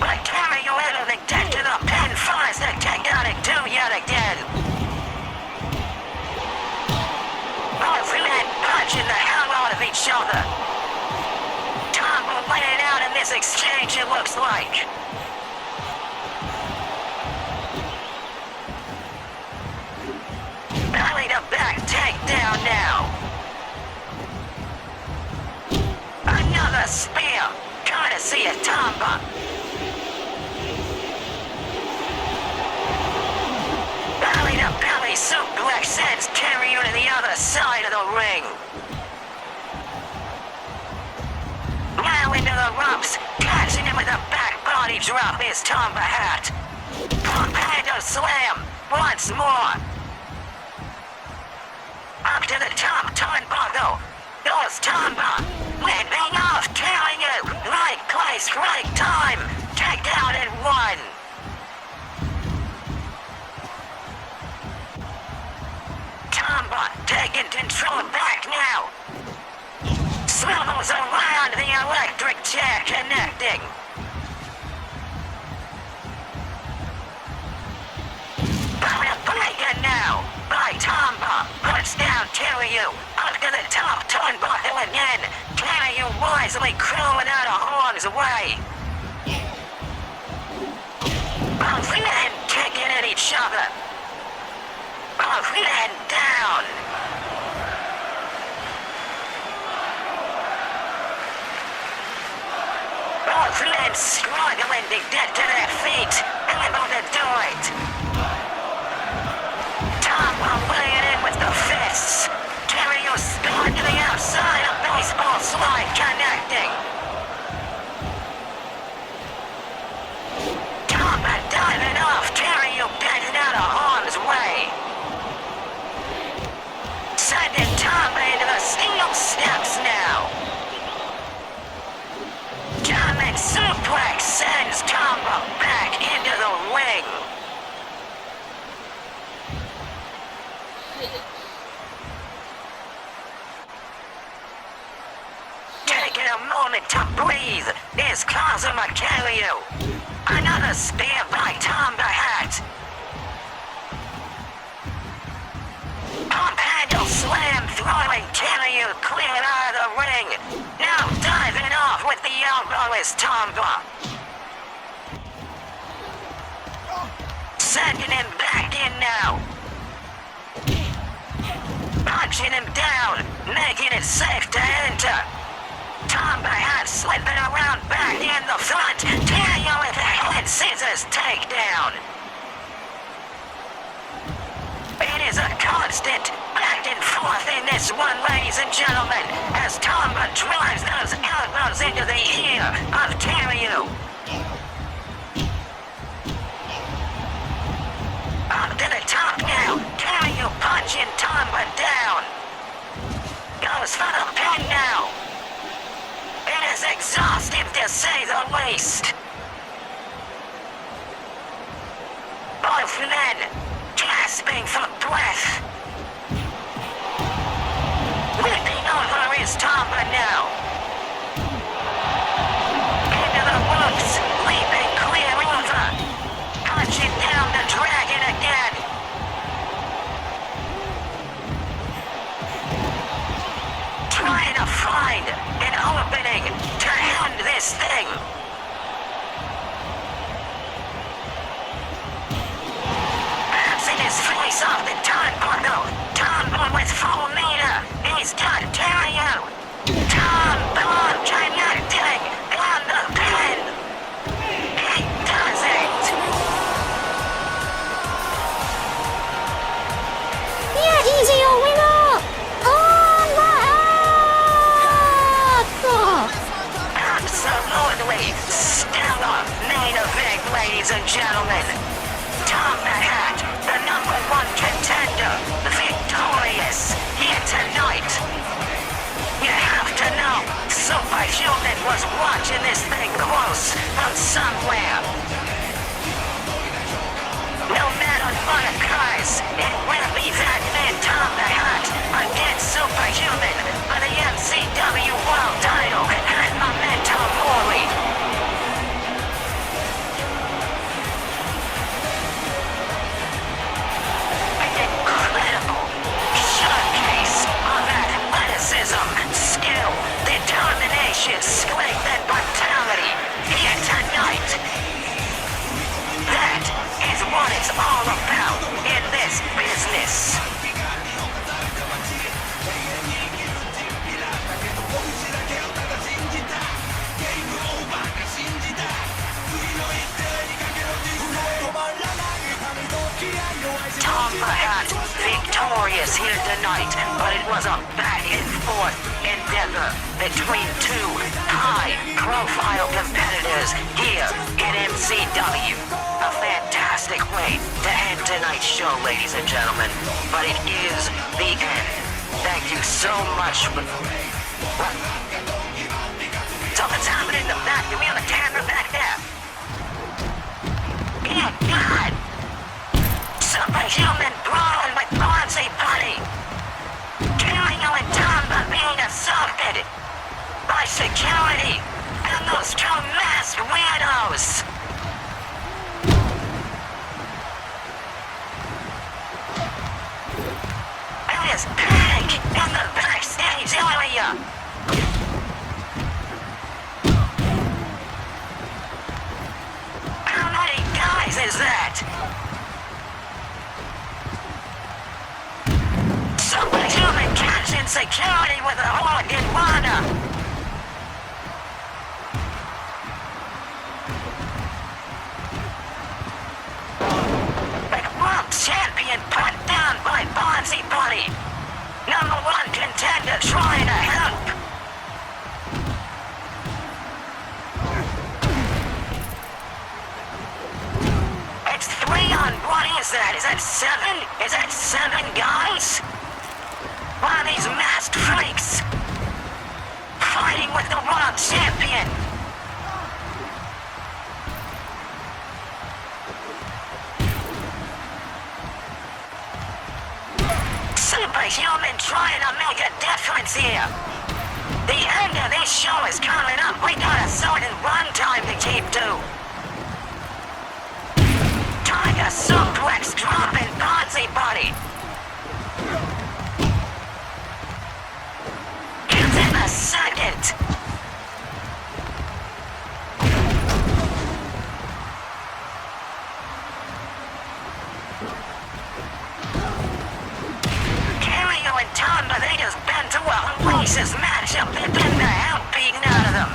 But Terry able to get to the pin, finds the tectonic too yet again. Both men punching the hell out of each other. Tamba winning out in this exchange, it looks like. Belly to back takedown now. Another spear, courtesy of Tamba. Belly to belly suplex sends Kiryu to the other side of the ring. Now into the ropes, catching him with a back body drop is Tamba hat. Pump handle slam, once more. Up to the top turnbuckle, goes Tamba. Whipping off Kiryu, right place, right time. Takedown in one. Tamba taking control back now. Swivels around the electric chair connecting. Breaking now by Tamba. Puts down Kiryu. Up to the top turnbuckle again. Kiryu wisely crawling out of harm's way. Both men kicking at each other. Both men down. Both men struggling to get to their feet. Able to do it. Tamba weighing in with the fists. Kiryu spilling to the outside. A baseball slide connecting. Tamba diving up. Suplex sends Tomba back into the ring. Taking a moment to breathe is Kazuma Kiryu. Another spear by Tomba Hat. Pump handle slam throwing Kiryu clear out of the ring. Now diving off with the elbow is Tomba. Sending him back in now. Punching him down, making it safe to enter. Tomba Hat slipping around back in the front. Kiryu with a head scissors takedown. It is a constant back and forth in this one, ladies and gentlemen, as Tomba drives those elbows into the ear of Kiryu. Up to the top now, Kiryu punching Tomba down. Goes for the pin now. It is exhaustive to say the least. Both men gasping for breath. Whipping over is Tomba now. Into the ropes, leaping clear over. Punching down the dragon again. Trying to find an opening to end this thing. Bouncing his face off the turnbuckle. Tomba with full meter. He's got Kiryu. Tomba connecting on the pin. He does it. Yeah, easy, your winner! On the hat! Absolutely stellar main event, ladies and gentlemen. Tomba Hat, the #1 contender, victorious here tonight. You have to know, Superhuman was watching this thing close from somewhere. No matter what occurs, it will be that man Tomba Hat against Superhuman for the MCW World title and Memento Mori. An incredible showcase of athleticism, skill, determination, strength, and vitality here tonight. That is what it's all about in this business. Tomba Hat victorious here tonight, but it was a back and forth endeavor between two high-profile competitors here in MCW. A fantastic way to end tonight's show, ladies and gentlemen, but it is the end. Thank you so much for... What? Something's happening in the back. Do we have a camera back there? Good God! Superhuman brawling with Bonzi Buddy. Kiryu and Tomba being assaulted by security and those two masked weirdos. There is panic in the backstage area. How many guys is that? Superhuman catching security with a Organ Wanda. The world champion put down by Bonzi Buddy. #1 contender trying to help. It's 3-on-1, is that? Is that 7? Is that 7 guys? One of these masked freaks fighting with the world champion. here. The end of this show is coming up. We got a certain runtime to keep to. Tiger suplex dropping Bonzi body. Give him a second. Carrio and Tom Bonito's been to a racist matchup. They've been the hell beaten out of them.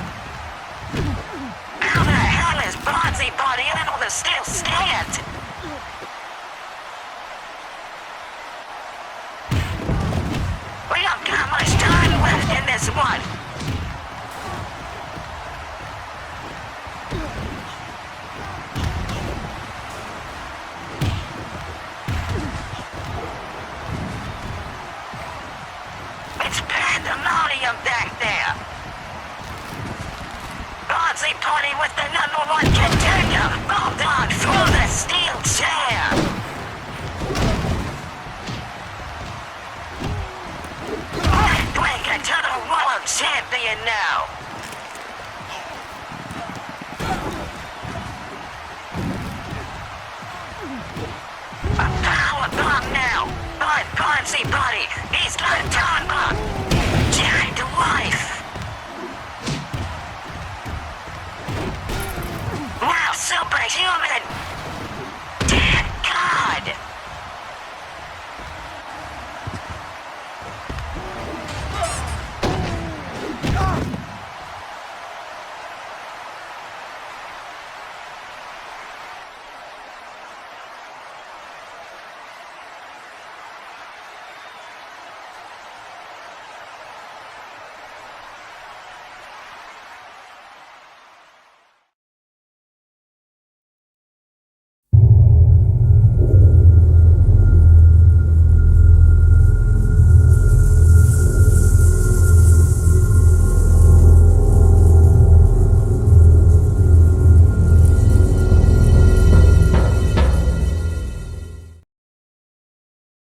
How the hell is Bonzi body able to still stand? We don't got much time left in this one. It's pandemonium back there. Bonzi party with the #1 contender, Bulldog for the steel chair. Breaker to the world champion now. A power bomb now. By Bonzi body. He's got a time bomb. Jack to life. Now superhuman.